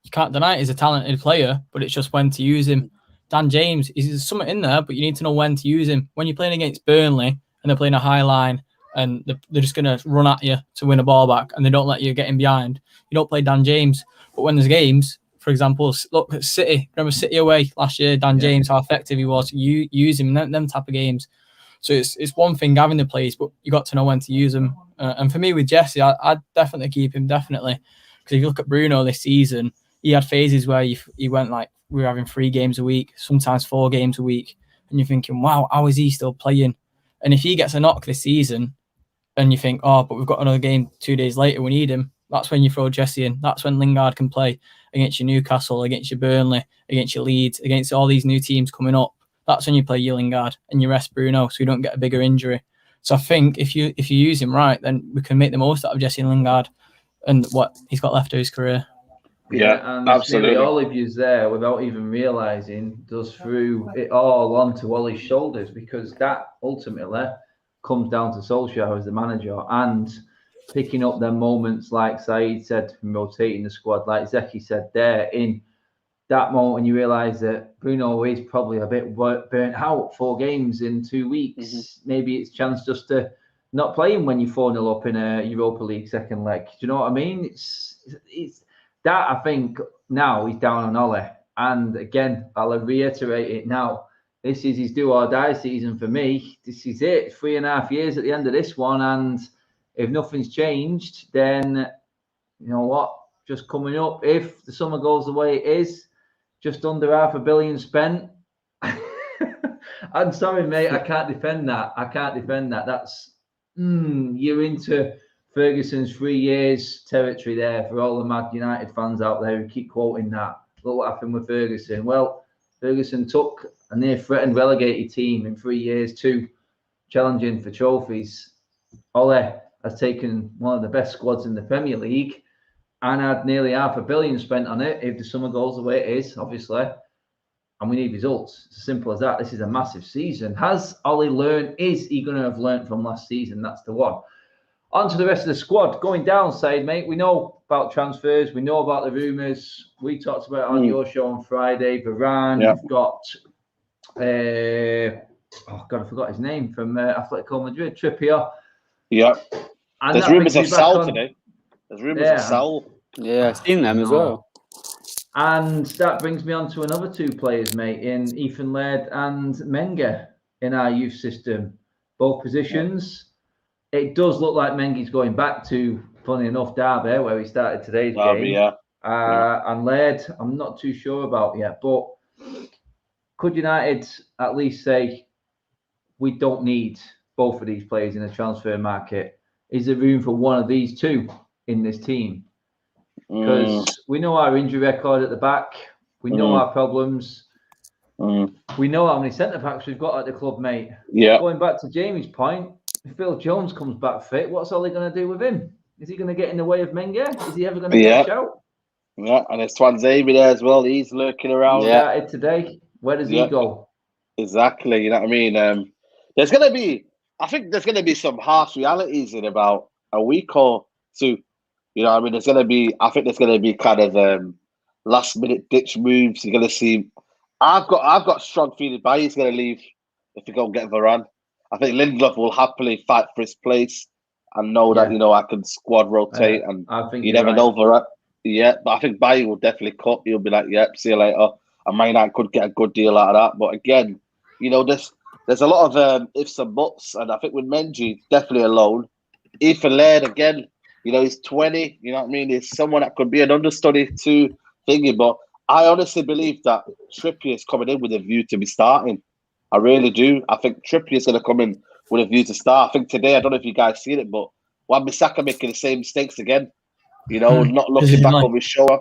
you can't deny it, he's a talented player, but it's just when to use him. Dan James, there's something in there, but you need to know when to use him. When you're playing against Burnley and they're playing a high line and they're just going to run at you to win a ball back and they don't let you get in behind, you don't play Dan James. But when there's games, for example, look at City. Remember City away last year, Dan James, how effective he was. You use him in them type of games. So it's one thing having the players, but you got to know when to use them. And for me with Jesse, I'd definitely keep him, definitely. Because if you look at Bruno this season, he had phases where he went like, we were having 3 games a week, sometimes 4 games a week. And you're thinking, wow, how is he still playing? And if he gets a knock this season and you think, oh, but we've got another game 2 days later, we need him. That's when you throw Jesse in. That's when Lingard can play against your Newcastle, against your Burnley, against your Leeds, against all these new teams coming up. That's when you play your Lingard and you rest Bruno so you don't get a bigger injury. So I think if you use him right, then we can make the most out of Jesse Lingard and what he's got left of his career. Yeah, and absolutely. All of you's there without even realising does threw it all onto Ollie's shoulders, because that ultimately comes down to Solskjaer as the manager and picking up their moments, like Saeed said, from rotating the squad, like Zeki said there, in that moment when you realise that Bruno is probably a bit burnt out, 4 games in 2 weeks. Maybe it's a chance just to not play him when you're 4-0 up in a Europa League second leg. Do you know what I mean? It's that, I think, now he's down on Ole. And again, I'll reiterate it now. This is his do or die season for me. This is it. 3.5 years at the end of this one. And if nothing's changed, then you know what? Just coming up, if the summer goes the way it is, just under $500 million spent. I'm sorry, mate. I can't defend that. That's you're into Ferguson's 3 years territory there for all the mad United fans out there who keep quoting that. Look what happened with Ferguson. Well, Ferguson took a near-threatened relegated team in 3 years to challenging for trophies. Ole has taken one of the best squads in the Premier League and had nearly $500 million spent on it, if the summer goes the way it is, obviously. And we need results. It's as simple as that. This is a massive season. Has Ole learned? Is he going to have learned from last season? That's the one. On to the rest of the squad. Going downside, mate, we know about transfers. We know about the rumours. We talked about it on your show on Friday. Varane. Yeah. We've got, oh, God, I forgot his name, from Atletico Madrid, Trippier. Yeah. And there's rumours of Sal today. There's rumours of Sal. Yeah, I've seen them as well. And that brings me on to another 2 players, mate, in Ethan Laird and Menga in our youth system. Both positions. It does look like Mengi's going back to, funny enough, Derby, where he started today's game. Yeah. And Laird, I'm not too sure about yet. But could United at least say, we don't need both of these players in the transfer market? Is there room for one of these 2 in this team? Because we know our injury record at the back. We know our problems. We know how many centre-backs we've got at the club, mate. Yeah. Going back to Jamie's point, if Phil Jones comes back fit, what's Ole going to do with him? Is he going to get in the way of Menga? Is he ever going to get a shout? Yeah, and there's Twanzebe there as well. He's lurking around. Yeah, today. Where does he go? Exactly. You know what I mean? There's going to be, I think there's going to be some harsh realities in about a week or 2. You know what I mean? I think there's going to be kind of last minute ditch moves. You're going to see. I've got strong feeling Bailly's going to leave if we go and get Varane. I think Lindelof will happily fight for his place and know that, you know, I can squad rotate and I think you never know Varane. Yeah, but I think Bailly will definitely cut. He'll be like, yep, see you later. And Man United could get a good deal out of that. But again, you know, there's a lot of ifs and buts. And I think with Mengi, definitely a loan. Ethan Laird, again, you know, he's 20. You know what I mean? He's someone that could be an understudy to thingy. But I honestly believe that Trippier is coming in with a view to be starting. I really do. I think Trippier is going to come in with a view to start. I think today, I don't know if you guys seen it, but Wan-Bissaka making the same mistakes again. You know, not looking back over his shoulder.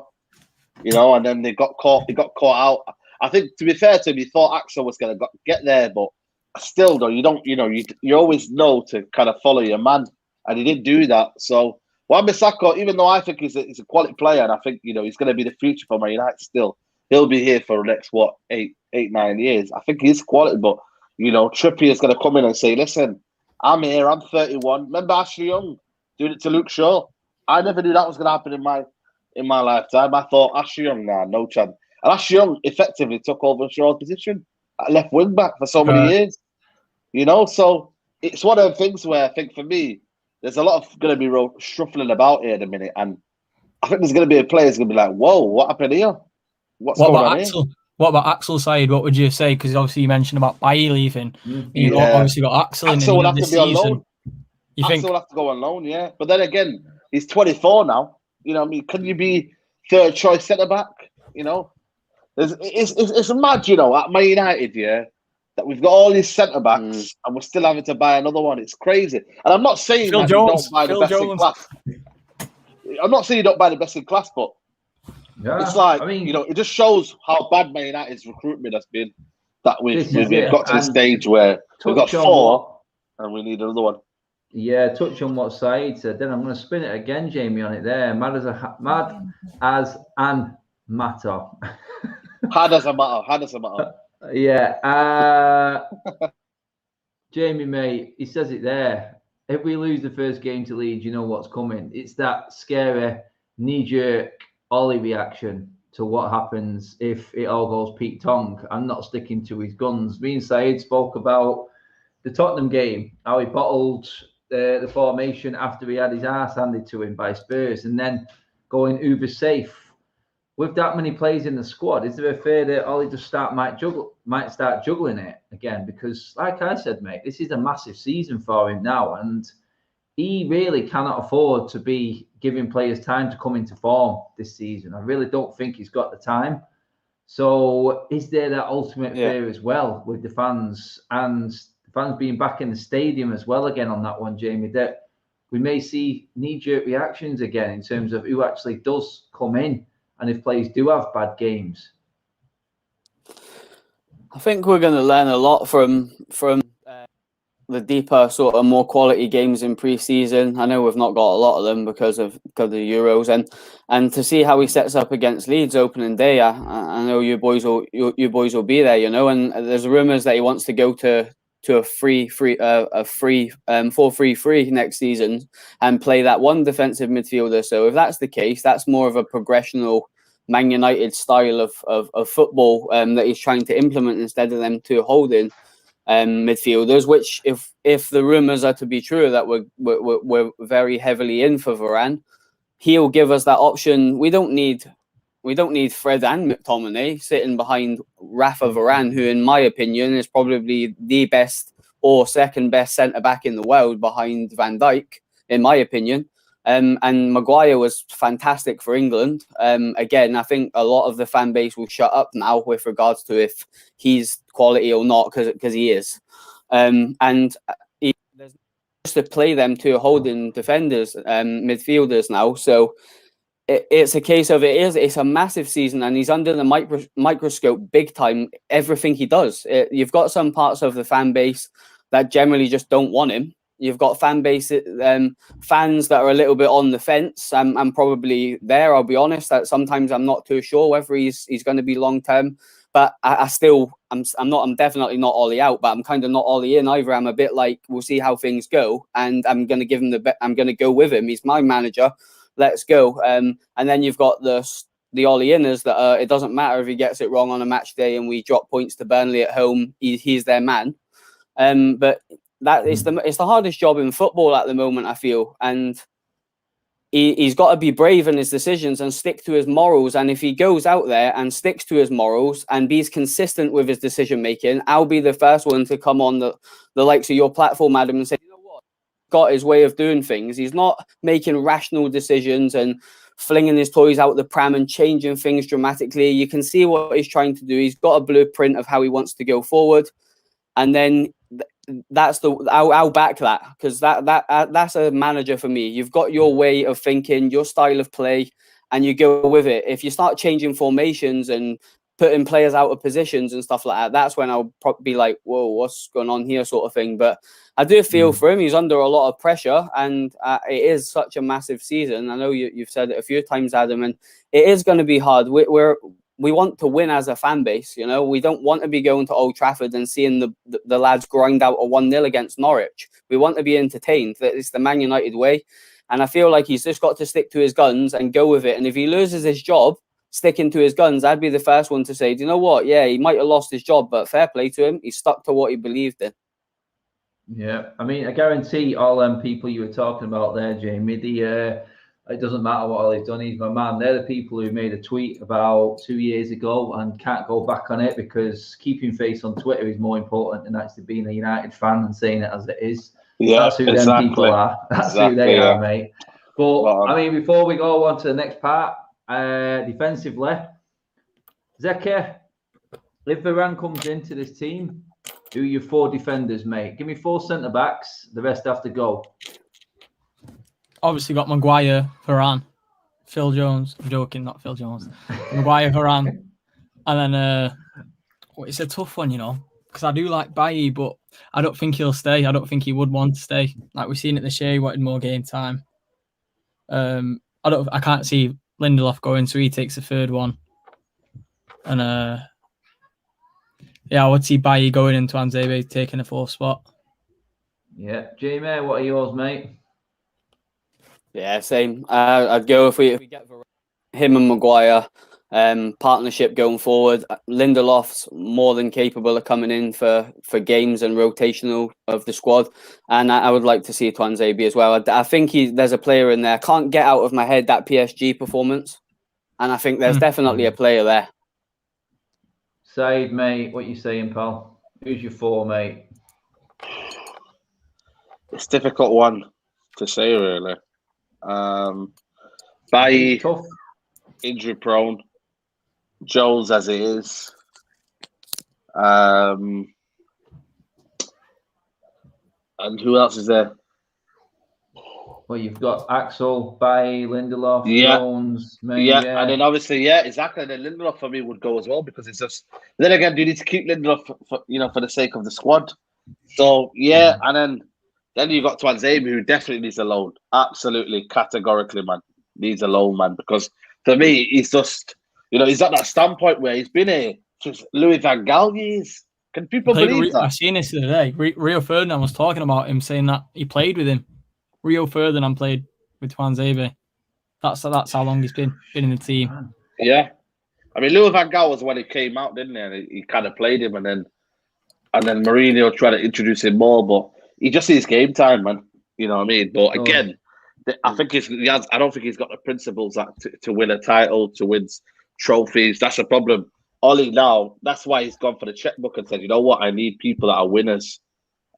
You know, and then he got caught out. I think, to be fair to him, he thought Axel was going to get there, but still, though, you don't. You know, you always know to kind of follow your man, and he didn't do that. So Wan-Bissaka, even though I think he's a quality player, and I think, you know, he's going to be the future for Man United still, he'll be here for the next, 8-9 years. I think he's quality, but, you know, Trippier is going to come in and say, listen, I'm here, I'm 31. Remember Ashley Young doing it to Luke Shaw? I never knew that was going to happen in my lifetime. I thought, Ashley Young, nah, no chance. And Ashley Young effectively took over Shaw's position at left wing back for so many years. You know, so it's one of the things where I think for me, there's a lot of going to be shuffling about here in a minute, and I think there's going to be a player who's going to be like, "Whoa, what happened here? What's going on here?" What about Axel Said? What would you say? Because obviously you mentioned about Bailly leaving. You've obviously got Axel in will have to be on loan. Axel will have to go on loan, yeah. But then again, he's 24 now. You know what I mean? Can you be third choice centre back? You know, it's mad. You know, at Man United, yeah, that we've got all these centre backs and we're still having to buy another one. It's crazy. And I'm not saying that you don't buy the best in class. I'm not saying you don't buy the best in class, but it's like, I mean, you know, it just shows how bad Man United's recruitment has been. That we've got to the stage where we've got 4 and we need another one. Yeah, touch on what Saeed said. Then I'm going to spin it again, Jamie, on it there. Mad as an matter. How does it matter? Yeah. Jamie, mate, he says it there. If we lose the first game to Leeds, you know what's coming. It's that scary, knee-jerk Ollie reaction to what happens if it all goes Pete Tong and not sticking to his guns. Me and Said spoke about the Tottenham game, how he bottled the formation after he had his ass handed to him by Spurs, and then going uber safe. With that many players in the squad, is there a fear that Ollie just might start juggling it again? Because, like I said, mate, this is a massive season for him now, and he really cannot afford to be giving players time to come into form this season. I really don't think he's got the time. So, is there that ultimate fear as well with the fans and the fans being back in the stadium as well again on that one, Jamie, that we may see knee-jerk reactions again in terms of who actually does come in? And if players do have bad games, I think we're going to learn a lot from the deeper sort of more quality games in pre-season. I know we've not got a lot of them because of the Euros, and to see how he sets up against Leeds opening day. I know you boys will be there, you know. And there's rumours that he wants to go to a 4-3-3 next season and play that one defensive midfielder. So if that's the case, that's more of a progressional Man United style of football that he's trying to implement instead of them two holding midfielders. Which, if the rumours are to be true that we're very heavily in for Varane, he'll give us that option. We don't need Fred and McTominay sitting behind Rafa Varane, who, in my opinion, is probably the best or second best centre-back in the world behind Van Dijk, in my opinion. And Maguire was fantastic for England. Again, I think a lot of the fan base will shut up now with regards to if he's quality or not, because he is. There's just to play them two holding defenders, midfielders now. So it's a case of it's a massive season, and he's under the microscope big time. Everything he does, you've got some parts of the fan base that generally just don't want him. You've got fan base fans that are a little bit on the fence. I'm probably there. I'll be honest. That sometimes I'm not too sure whether he's going to be long term. But I'm definitely not Ollie out. But I'm kind of not Ollie in either. I'm a bit like, we'll see how things go, and I'm going to give him I'm going to go with him. He's my manager. Let's go. And then you've got the Ollie inners that it doesn't matter if he gets it wrong on a match day and we drop points to Burnley at home. He's their man. But it's the hardest job in football at the moment, I feel, and he's got to be brave in his decisions and stick to his morals. And if he goes out there and sticks to his morals and be consistent with his decision making, I'll be the first one to come on the likes of your platform, Adam, and say, you know what, got his way of doing things. He's not making rational decisions and flinging his toys out the pram and changing things dramatically. You can see what he's trying to do. He's got a blueprint of how he wants to go forward, and then I'll back that, because that's a manager for me. You've got your way of thinking, your style of play, and you go with it. If you start changing formations and putting players out of positions and stuff like that, that's when I'll probably be like, whoa, what's going on here, sort of thing. But I do feel for him. He's under a lot of pressure, and it is such a massive season. I know you've said it a few times, Adam, and it is going to be hard. We want to win as a fan base, you know. We don't want to be going to Old Trafford and seeing the lads grind out a 1-0 against Norwich. We want to be entertained. It's the Man United way. And I feel like he's just got to stick to his guns and go with it. And if he loses his job sticking to his guns, I'd be the first one to say, do you know what? Yeah, he might have lost his job, but fair play to him. He stuck to what he believed in. Yeah, I mean, I guarantee all them people you were talking about there, Jamie, it doesn't matter what Ollie's done, he's my man. They're the people who made a tweet about 2 years ago and can't go back on it, because keeping face on Twitter is more important than actually being a United fan and saying it as it is. Yeah, that's who them people are. That's who they are, mate. But I mean, before we go on to the next part, defensively, Zeki, if Varane comes into this team, who are your 4 defenders, mate? Give me 4 centre backs. The rest have to go. Obviously got Maguire, Varane, Phil Jones. I'm joking, not Phil Jones. Maguire, Varane. And then it's a tough one, you know, because I do like Bailly, but I don't think he'll stay. I don't think he would want to stay. Like we've seen it this year, he wanted more game time. I can't see Lindelof going, so he takes the 3rd one. And I would see Bailly going into Anzebe taking a 4th spot. Yeah, Jamie, what are yours, mate? Yeah, same. I'd go if we get him and Maguire partnership going forward. Lindelof's more than capable of coming in for games and rotational of the squad, and I would like to see Tuanzebe as well. I think there's a player in there. I can't get out of my head that PSG performance, and I think there's definitely a player there. Said, mate, what you saying, pal? Who's your 4, mate? It's a difficult one to say, really. Bailly, Tough. injury prone. Jones as it is. And who else is there? Well, you've got Axel, Bailly, Lindelof, Yeah. Jones, mate. Yeah, and then obviously, yeah, exactly. And then Lindelof for me would go as well because it's just. Then again, do you need to keep Lindelof for the sake of the squad? So yeah, and then you got Tuanzebe who definitely needs a loan. Absolutely, categorically, man, needs a loan, man. Because for me, he's just he's at that standpoint where he's been a Louis van Gaal years. Can people believe that? I've seen this the other day. Rio Ferdinand was talking about him, saying that he played with him. Rio Ferdinand played with Tuanzebe. That's how long he's been in the team. Yeah, I mean, Louis van Gaal was when he came out, didn't he? And he kind of played him, and then Mourinho tried to introduce him more, but he just needs game time, man. You know what I mean? But again, I think I don't think he's got the principles to win a title, to win trophies. That's the problem. Ollie now, that's why he's gone for the checkbook and said, you know what, I need people that are winners,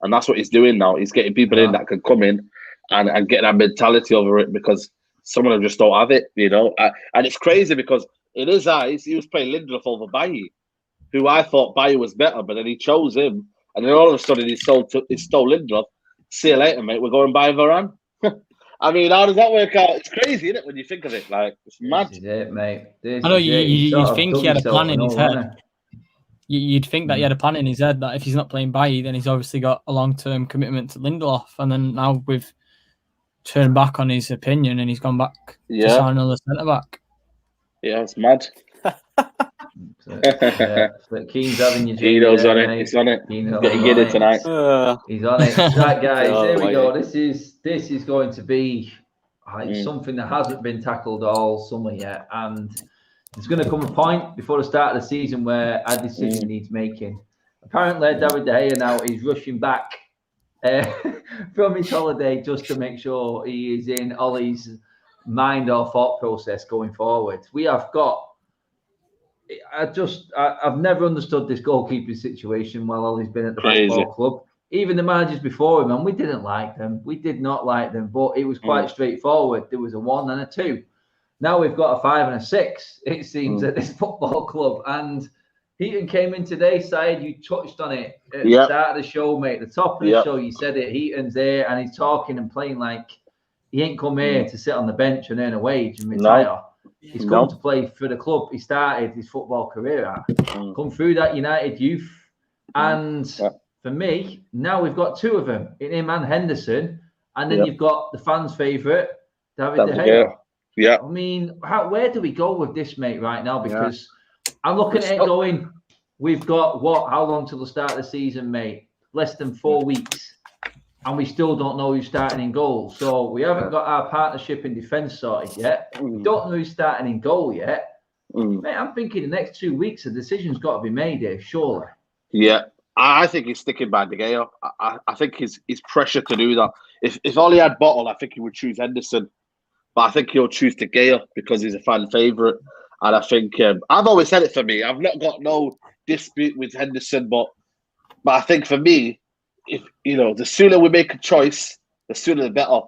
and that's what he's doing now. He's getting people in that can come in and get that mentality over it because some of them just don't have it, And it's crazy because in his eyes, he was playing Lindelof over Bailly, who I thought Bailly was better, but then he chose him, and then all of a sudden he stole Lindelof. See you later, mate. We're going by Varane. I mean, how does that work out? It's crazy, isn't it, when you think of it? Like, it's mad. This is it, mate. I know you'd think he had a plan in his head. You'd think that he had a plan in his head that if he's not playing Bailly, then he's obviously got a long-term commitment to Lindelof, and then now we've turned back on his opinion and he's gone back to sign another centre-back. Yeah, it's mad. So Keane's having your Keno's on it. He's on it. Getting it tonight. He's on it. Right, guys, here we go. This is going to be something that hasn't been tackled all summer yet, and there's going to come a point before the start of the season where a decision needs making. Apparently, David De Gea now is rushing back from his holiday just to make sure he is in Ollie's mind or thought process going forward. We have got. I've never understood this goalkeeping situation while Ollie's been at the football club. Even the managers before him, and we didn't like them. We did not like them, but it was quite straightforward. There was a 1 and a 2. Now we've got a 5 and a 6, it seems, at this football club. And Heaton came in today, Syed, you touched on it at the start of the show, mate. At the top of the show, you said it. Heaton's there, and he's talking and playing like he ain't come here to sit on the bench and earn a wage and retire. No. He's come to play for the club he started his football career at. Come through that United youth. And for me, now we've got 2 of them, in him and Henderson. And then you've got the fans' favourite, David De Gea. Yeah. I mean, where do we go with this, mate, right now? Because I'm looking at it going, we've got how long till the start of the season, mate? Less than 4 weeks. And we still don't know who's starting in goal. So we haven't got our partnership in defence sorted yet. We don't know who's starting in goal yet. Mate, I'm thinking the next 2 weeks, a decision's got to be made here, surely. Yeah, I think he's sticking by De Gea. I think he's pressure to do that. If Ollie had Bottle, I think he would choose Henderson. But I think he'll choose De Gea because he's a fan favourite. And I think, I've always said it for me. I've not got no dispute with Henderson, but I think for me, if the sooner we make a choice, the sooner the better.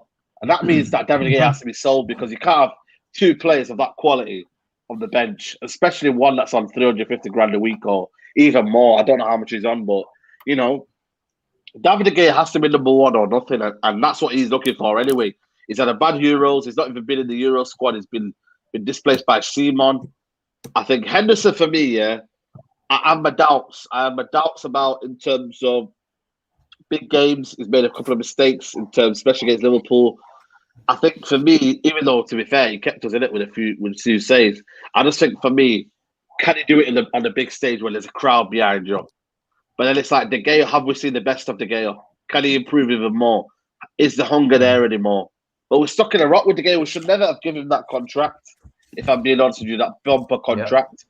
And that means that David De Gea has to be sold because you can't have 2 players of that quality on the bench, especially one that's on 350 grand a week or even more. I don't know how much he's on, but David De Gea has to be number 1 or nothing, and that's what he's looking for anyway. He's had a bad Euros. He's not even been in the Euro squad. He's been displaced by Simon. I think Henderson for me, I have my doubts. I have my doubts about in terms of big games. He's made a couple of mistakes in terms, especially against Liverpool. I think for me, even though to be fair, he kept us in it with a few saves. I just think for me, can he do it on the big stage when there's a crowd behind you? But then it's like De Gea. Have we seen the best of De Gea? Can he improve even more? Is the hunger there anymore? But we're stuck in a rock with the game. We should never have given him that contract. If I'm being honest with you, that bumper contract.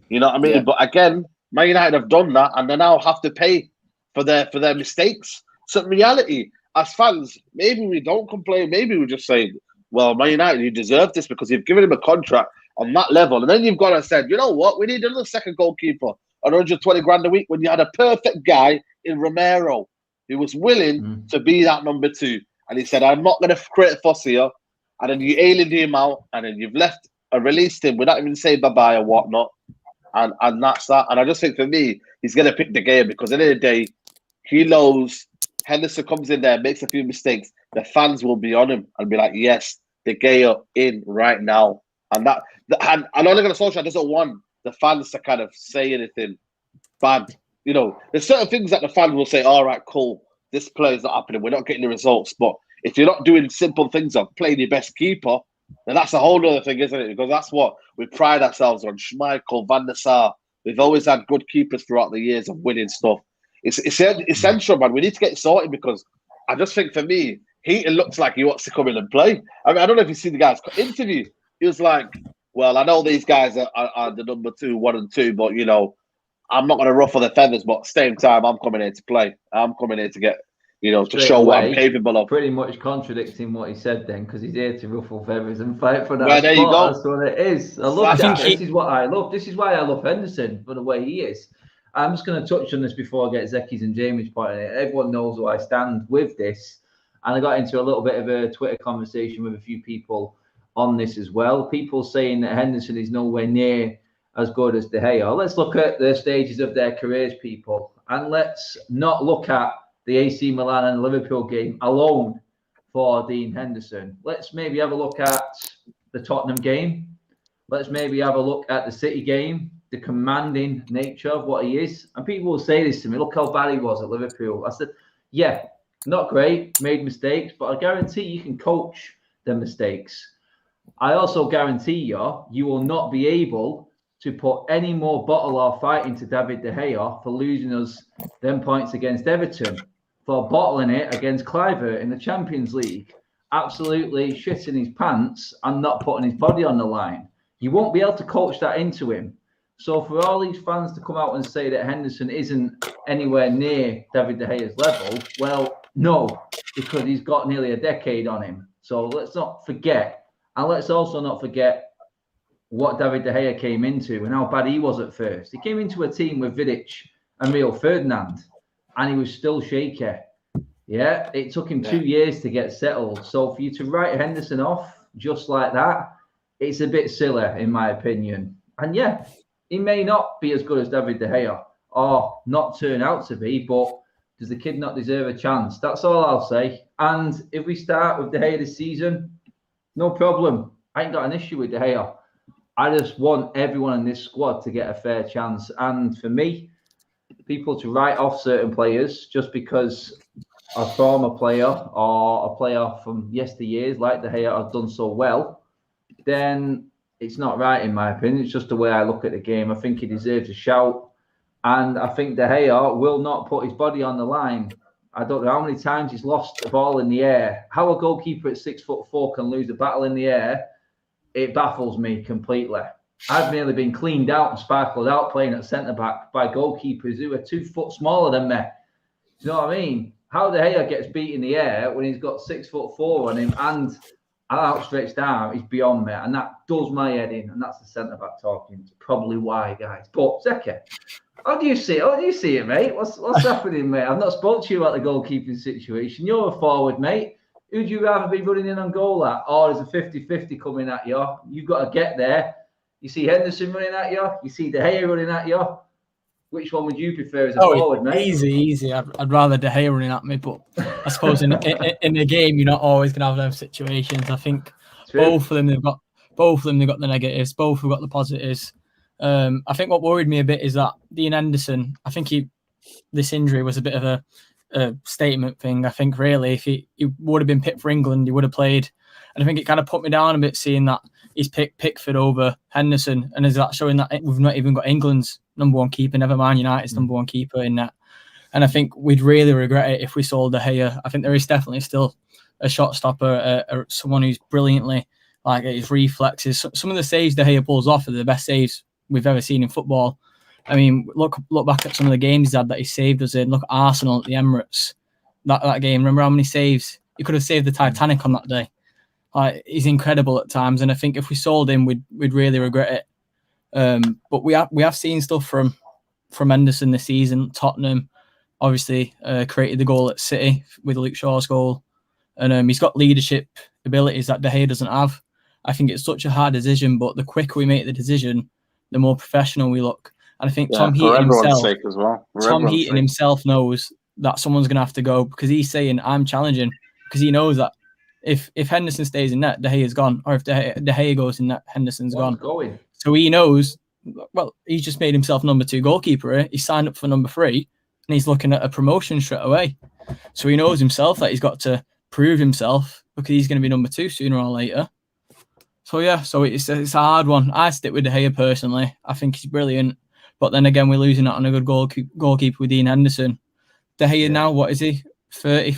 You know what I mean? Yeah. But again, Man United have done that, and they now have to pay for their mistakes. So in reality, as fans, maybe we don't complain. Maybe we just say, well, Man United, you deserve this because you've given him a contract on that level. And then you've gone and said, you know what? We need another second goalkeeper on 120 grand a week when you had a perfect guy in Romero who was willing to be that number 2. And he said, I'm not going to create a fuss here. And then you alienated him out, and then you've left and released him without even saying bye-bye or whatnot. And that's that. And I just think for me, he's going to pick the game because at the end of the day, he knows Henderson comes in there, makes a few mistakes. The fans will be on him and be like, yes, the Gea in right now. And and Ole Gunnar Solskjaer doesn't want the fans to kind of say anything bad. You know, there's certain things that the fans will say, all right, cool, this play is not happening. We're not getting the results. But if you're not doing simple things of playing your best keeper, then that's a whole other thing, isn't it? Because that's what we pride ourselves on. Schmeichel, Van der Sar. We've always had good keepers throughout the years of winning stuff. It's essential, man. We need to get it sorted because I just think for me, Heaton looks like he wants to come in and play. I mean, I don't know if you see the guy's interview. He was like, well, I know these guys are the number 2, 1 and 2, but, you know, I'm not going to ruffle the feathers, but at the same time, I'm coming here to play. I'm coming here to get, you know, to show what I'm capable of. Pretty much contradicting what he said then, because he's here to ruffle feathers and fight for that well, there spot. You go. That's what it is. I love that. This is what I love. This is why I love Henderson, for the way he is. I'm just going to touch on this before I get Zeki's and Jamie's point on it. Everyone knows where I stand with this. And I got into a little bit of a Twitter conversation with a few people on this as well. People saying that Henderson is nowhere near as good as De Gea. Let's look at the stages of their careers, people. And let's not look at the AC Milan and Liverpool game alone for Dean Henderson. Let's maybe have a look at the Tottenham game. Let's maybe have a look at the City game, the commanding nature of what he is. And people will say this to me, look how bad he was at Liverpool. I said, yeah, not great, made mistakes, but I guarantee you can coach the mistakes. I also guarantee you will not be able to put any more bottle or fight into David De Gea for losing us them points against Everton, for bottling it against Kluivert in the Champions League, absolutely shitting his pants and not putting his body on the line. You won't be able to coach that into him. So for all these fans to come out and say that Henderson isn't anywhere near David De Gea's level, well, no, because he's got nearly a decade on him. So let's not forget. And let's also not forget what David De Gea came into and how bad he was at first. He came into a team with Vidic and Rio Ferdinand, and he was still shaky. Yeah, it took him 2 years to get settled. So for you to write Henderson off just like that, it's a bit silly, in my opinion. And yeah, he may not be as good as David De Gea or not turn out to be, but does the kid not deserve a chance? That's all I'll say. And if we start with De Gea this season, no problem. I ain't got an issue with De Gea. I just want everyone in this squad to get a fair chance. And for me, people to write off certain players just because a former player or a player from yesteryears like De Gea has done so well, then it's not right in my opinion. It's just the way I look at the game. I think he deserves a shout. And I think De Gea will not put his body on the line. I don't know how many times he's lost the ball in the air. How a goalkeeper at 6'4" can lose a battle in the air, it baffles me completely. I've nearly been cleaned out and sparkled out playing at centre-back by goalkeepers who are 2 foot smaller than me. Do you know what I mean? How De Gea gets beat in the air when he's got 6'4" on him and an outstretched arm is beyond me. And that does my head in. And that's the centre-back talking. It's probably why, guys. But, Zeki, how do you see it? How do you see it, mate? What's happening, mate? I've not spoken to you about the goalkeeping situation. You're a forward, mate. Who'd you rather be running in on goal at? Or is a 50-50 coming at you? You've got to get there. You see Henderson running at you. You see De Gea running at you. Which one would you prefer as a forward, mate? Easy. I'd rather De Gea running at me, but I suppose in the game you're not always going to have those situations. I think both of them they've got the negatives. Both have got the positives. I think what worried me a bit is that Dean Henderson, I think this injury was a bit of a statement thing. I think really if he would have been picked for England, he would have played. And I think it kind of put me down a bit seeing that he's picked Pickford over Henderson. And is that showing that we've not even got England's number one keeper, never mind United's number one keeper in that. And I think we'd really regret it if we sold De Gea. I think there is definitely still a shot stopper, someone who's brilliantly, like his reflexes. Some of the saves De Gea pulls off are the best saves we've ever seen in football. I mean, look back at some of the games he's had that he saved us in. Look at Arsenal at the Emirates. That game. Remember how many saves? He could have saved the Titanic on that day. He's incredible at times, and I think if we sold him, we'd really regret it. But we have seen stuff from Henderson this season. Tottenham obviously created the goal at City with Luke Shaw's goal, and he's got leadership abilities that De Gea doesn't have. I think it's such a hard decision, but the quicker we make the decision, the more professional we look. And I think Tom Heaton himself knows that someone's going to have to go, because he's saying, I'm challenging, because he knows that if Henderson stays in net, De Gea's gone, or if De Gea goes in net, Henderson's gone. So he knows, well, he's just made himself number 2 goalkeeper. He signed up for number 3, and he's looking at a promotion straight away. So he knows himself that he's got to prove himself, because he's going to be number 2 sooner or later. So yeah, so it's a hard one. I stick with De Gea personally. I think he's brilliant. But then again, we're losing out on a good goalkeeper with Dean Henderson. De Gea now, what is he? 30,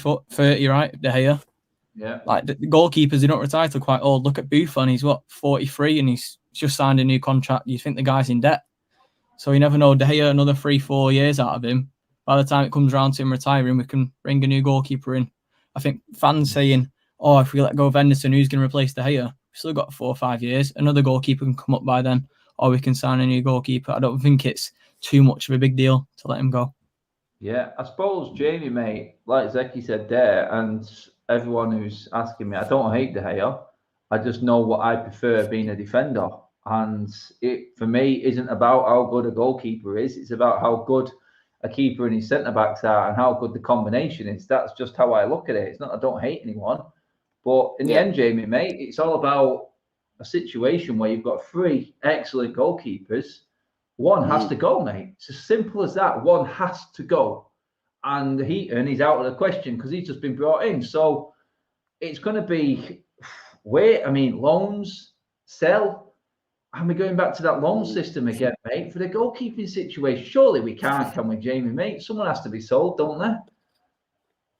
right? De Gea. Yeah. Like the goalkeepers, they don't retire till quite old. Look at Buffon, he's 43, and he's just signed a new contract. You think the guy's in debt. So you never know. De Gea, another 3-4 years out of him. By the time it comes around to him retiring, we can bring a new goalkeeper in. I think fans saying, oh, if we let go of Henderson, who's going to replace De Gea? We've still got 4 or 5 years. Another goalkeeper can come up by then, or we can sign a new goalkeeper. I don't think it's too much of a big deal to let him go. Yeah, I suppose, Jamie, mate, like Zeki said there, and everyone who's asking me, I don't hate De Gea. I just know what I prefer being a defender. And it, for me, isn't about how good a goalkeeper is. It's about how good a keeper and his centre-backs are and how good the combination is. That's just how I look at it. It's not, I don't hate anyone. But in the end, Jamie, mate, it's all about a situation where you've got 3 excellent goalkeepers. One has to go, mate. It's as simple as that. One has to go. And he's out of the question because he's just been brought in. So it's going to be loans, sell. And we're going back to that loan system again, mate, for the goalkeeping situation. Surely we can't, can we, Jamie, mate? Someone has to be sold, don't they?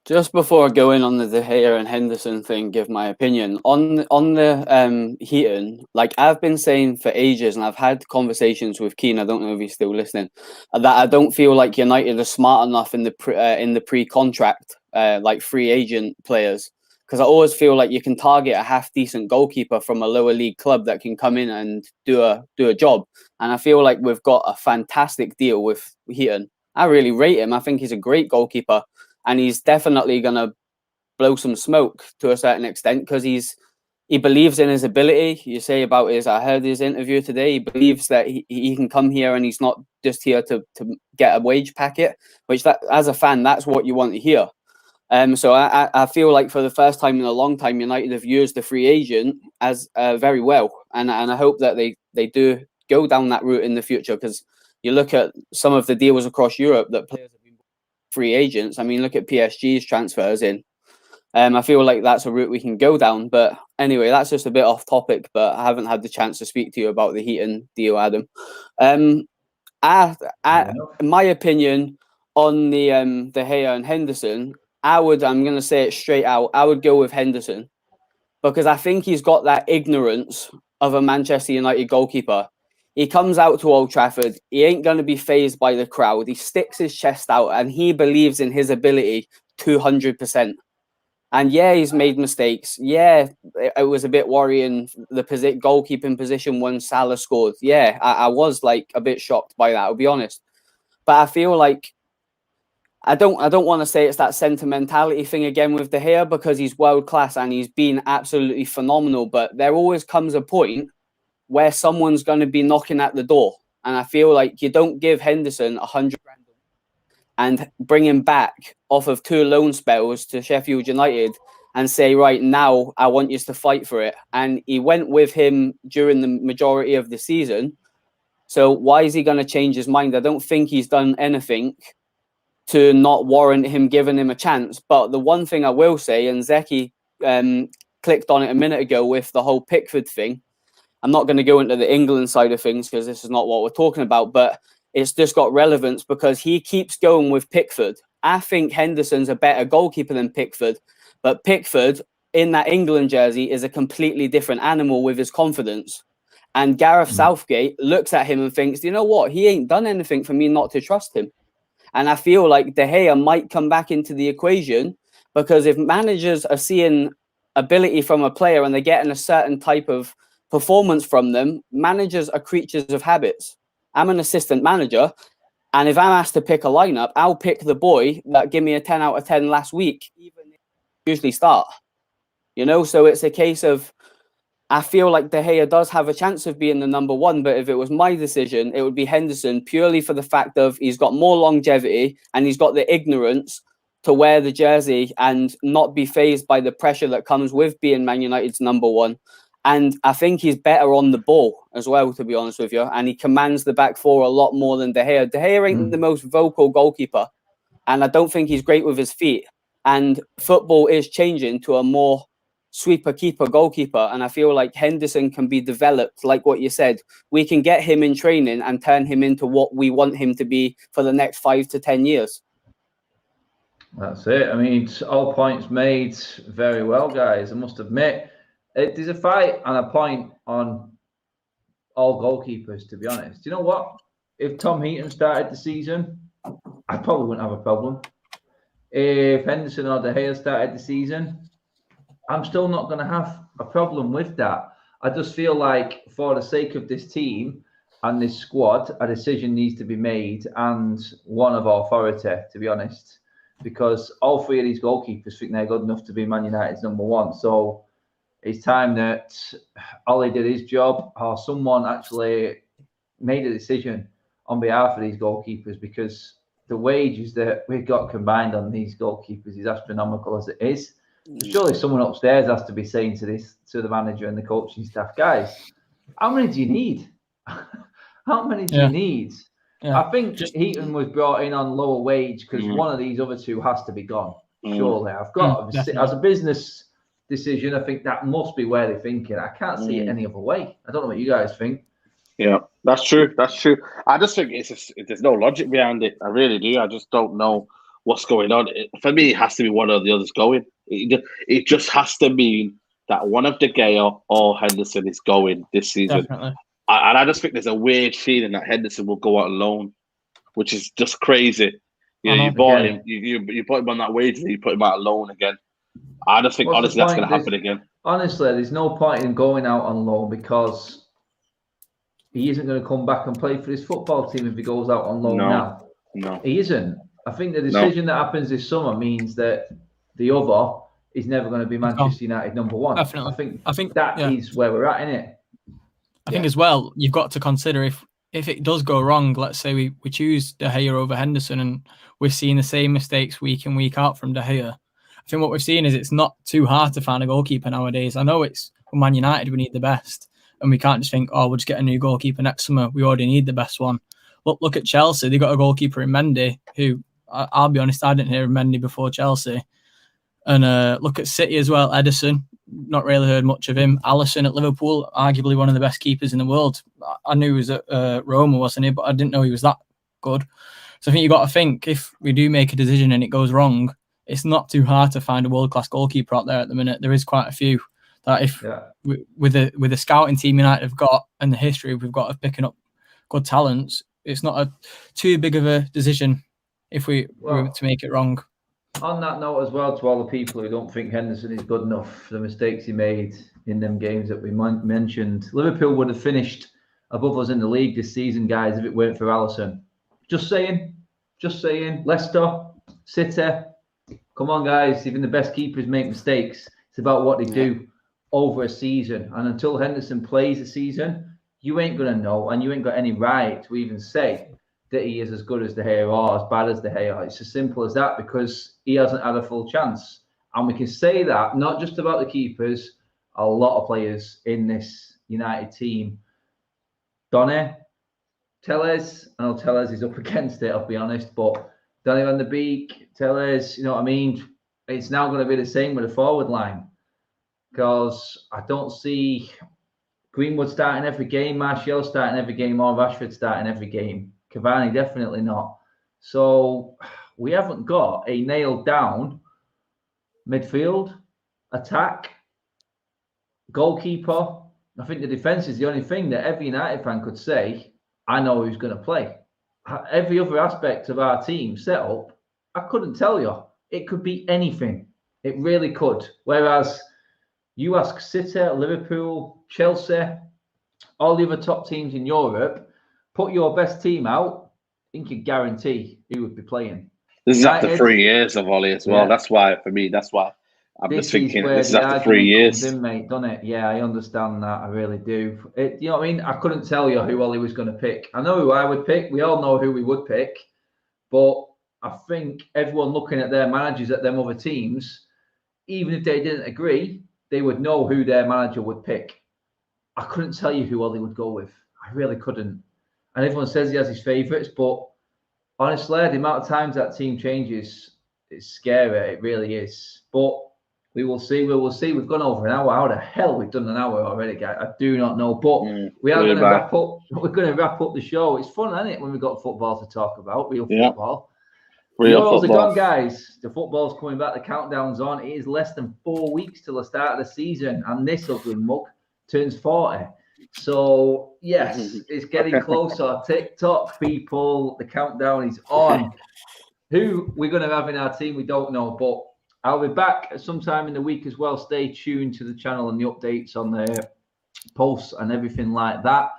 Just before going on the De Gea and Henderson thing, give my opinion on the Heaton. Like I've been saying for ages, and I've had conversations with Keane. I don't know if he's still listening. That I don't feel like United are smart enough in the pre-contract like free agent players, because I always feel like you can target a half decent goalkeeper from a lower league club that can come in and do a job. And I feel like we've got a fantastic deal with Heaton. I really rate him. I think he's a great goalkeeper. And he's definitely going to blow some smoke to a certain extent because he believes in his ability. You say about I heard his interview today. He believes that he can come here and he's not just here to get a wage packet, which that as a fan, that's what you want to hear. So I feel like for the first time in a long time, United have used the free agent as very well. And I hope that they do go down that route in the future, because you look at some of the deals across Europe that players have been free agents. I mean, look at PSG's transfers in. I feel like that's a route we can go down. But anyway, that's just a bit off topic, but I haven't had the chance to speak to you about the Heaton deal, Adam. In my opinion on the De Gea and Henderson, I'm going to say it straight out, I would go with Henderson, because I think he's got that ignorance of a Manchester United goalkeeper. He comes out to Old Trafford. He ain't going to be fazed by the crowd. He sticks his chest out and he believes in his ability 200%. And yeah, he's made mistakes. Yeah, it was a bit worrying, the goalkeeping position when Salah scored. Yeah, I was like a bit shocked by that, I'll be honest. But I feel like I don't want to say it's that sentimentality thing again with De Gea, because he's world class and he's been absolutely phenomenal. But there always comes a point where someone's going to be knocking at the door. And I feel like you don't give Henderson 100 grand and bring him back off of 2 loan spells to Sheffield United and say, right, now I want you to fight for it. And he went with him during the majority of the season. So why is he going to change his mind? I don't think he's done anything to not warrant him giving him a chance. But the one thing I will say, and Zeki clicked on it a minute ago with the whole Pickford thing, I'm not going to go into the England side of things because this is not what we're talking about, but it's just got relevance because he keeps going with Pickford I think Henderson's a better goalkeeper than Pickford, but Pickford in that England jersey is a completely different animal with his confidence. And Gareth Southgate looks at him and thinks, you know what? He ain't done anything for me not to trust him. And I feel like De Gea might come back into the equation, because if managers are seeing ability from a player and they're getting a certain type of performance from them, managers are creatures of habits. I'm an assistant manager, and if I'm asked to pick a lineup, I'll pick the boy that gave me a 10 out of 10 last week, even if I usually start. You know, so it's a case of, I feel like De Gea does have a chance of being the number one, but if it was my decision, it would be Henderson, purely for the fact of he's got more longevity and he's got the ignorance to wear the jersey and not be fazed by the pressure that comes with being Man United's number one. And I think he's better on the ball as well, to be honest with you. And he commands the back four a lot more than De Gea. De Gea ain't the most vocal goalkeeper, and I don't think he's great with his feet. And football is changing to a more sweeper, keeper, goalkeeper. And I feel like Henderson can be developed, like what you said. We can get him in training and turn him into what we want him to be for the next 5 to 10 years. That's it. I mean, all points made very well, guys. I must admit, there's a fight and a point on all goalkeepers, to be honest. You know what? If Tom Heaton started the season, I probably wouldn't have a problem. If Henderson or De Gea started the season, I'm still not going to have a problem with that. I just feel like for the sake of this team and this squad, a decision needs to be made, and one of authority, to be honest, because all three of these goalkeepers think they're good enough to be Man United's number one. So it's time that Ole did his job, or someone actually made a decision on behalf of these goalkeepers, because the wages that we've got combined on these goalkeepers is astronomical as it is. Surely someone upstairs has to be saying to the manager and the coaching staff, guys, how many do you need? How many do you need? Yeah. I think Heaton was brought in on lower wage because one of these other two has to be gone. Surely. I've got, as a business decision, I think that must be where they're thinking. I can't see it any other way. I don't know what you guys think. Yeah, that's true. That's true. I just think there's no logic behind it. I really do. I just don't know what's going on. For me, it has to be one or the others going. It just has to mean that one of De Gea or Henderson is going this season. Definitely. And I just think there's a weird feeling that Henderson will go out alone, which is just crazy. You know, you bought him, you put him on that wage, and you put him out alone again. I just think, honestly, that's going to happen again. Honestly, there's no point in going out on loan, because he isn't going to come back and play for his football team if he goes out on loan now. No, he isn't. I think the decision that happens this summer means that the other is never going to be Manchester United number one. Definitely. I think that is where we're at, innit? I think as well, you've got to consider if it does go wrong, let's say we choose De Gea over Henderson and we're seeing the same mistakes week in, week out from De Gea. I think what we've seen is it's not too hard to find a goalkeeper nowadays. I know it's for Man United, we need the best. And we can't just think, oh, we'll just get a new goalkeeper next summer. We already need the best one. Look at Chelsea. They got a goalkeeper in Mendy, who, I'll be honest, I didn't hear of Mendy before Chelsea. And look at City as well. Ederson, not really heard much of him. Alisson at Liverpool, arguably one of the best keepers in the world. I knew he was at Roma, wasn't he? But I didn't know he was that good. So I think you've got to think, if we do make a decision and it goes wrong, it's not too hard to find a world-class goalkeeper out there at the minute. There is quite a few that if with the scouting team United have got and the history we've got of picking up good talents, it's not too big of a decision if we were to make it wrong. On that note as well, to all the people who don't think Henderson is good enough for the mistakes he made in them games that we mentioned, Liverpool would have finished above us in the league this season, guys, if it weren't for Alisson. Just saying. Leicester, City, come on, guys. Even the best keepers make mistakes. It's about what they do over a season. And until Henderson plays a season, you ain't going to know, and you ain't got any right to even say that he is as good as De Gea or as bad as De Gea. It's as simple as that, because he hasn't had a full chance. And we can say that not just about the keepers, a lot of players in this United team. Donny, Telles, I know Telles is up against it, I'll be honest, but Donny van de Beek, Telles, you know what I mean? It's now going to be the same with the forward line, because I don't see Greenwood starting every game, Martial starting every game, or Rashford starting every game. Cavani definitely not. So we haven't got a nailed down midfield, attack, goalkeeper. I think the defense is the only thing that every United fan could say, I know who's going to play. Every other aspect of our team setup, I couldn't tell you. It could be anything. It really could. Whereas you ask City, Liverpool, Chelsea, all the other top teams in Europe, put your best team out, I think you guarantee who would be playing. This is after 3 years of Ollie as well. Yeah. That's why, for me, that's why I'm just thinking this is after 3 argument years. comes in, mate, doesn't it? Yeah, I understand that. I really do. You know what I mean? I couldn't tell you who Ollie was going to pick. I know who I would pick. We all know who we would pick. But I think everyone looking at their managers at them other teams, even if they didn't agree, they would know who their manager would pick. I couldn't tell you who Ollie would go with. I really couldn't. And everyone says he has his favourites, but honestly, the amount of times that team changes, it's scary. It really is. But we will see. We will see. We've gone over an hour. How the hell we've done an hour already, guys? I do not know. But we are going to wrap up. We're going to wrap up the show. It's fun, isn't it, when we've got football to talk about, real football. Real Euros football. are gone, guys. The football's coming back. The countdown's on. It is less than 4 weeks till the start of the season, and this ugly mug turns 40. So yes, it's getting closer. TikTok people, the countdown is on. Who we're going to have in our team, we don't know, but I'll be back sometime in the week as well. Stay tuned to the channel and the updates on the posts and everything like that.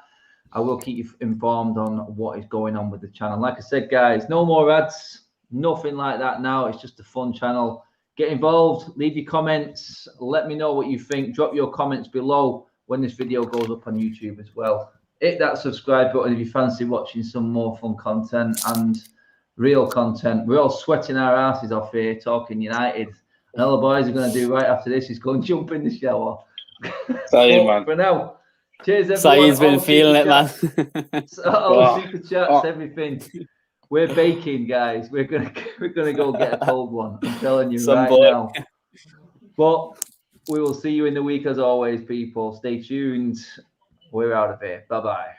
I will keep you informed on what is going on with the channel. Like I said, guys, no more ads, nothing like that now. It's just a fun channel. Get involved, leave your comments, let me know what you think. Drop your comments below when this video goes up on YouTube as well. Hit that subscribe button if you fancy watching some more fun content and real content. We're all sweating our asses off here talking United. And all the boys are going to do right after this is go and jump in the shower. Man. For now, cheers everyone. Saeed's been feeling it, man. All super chats, everything. We're baking, guys. We're gonna go get a cold one. I'm telling you now. But we will see you in the week as always, people. Stay tuned. We're out of here. Bye-bye.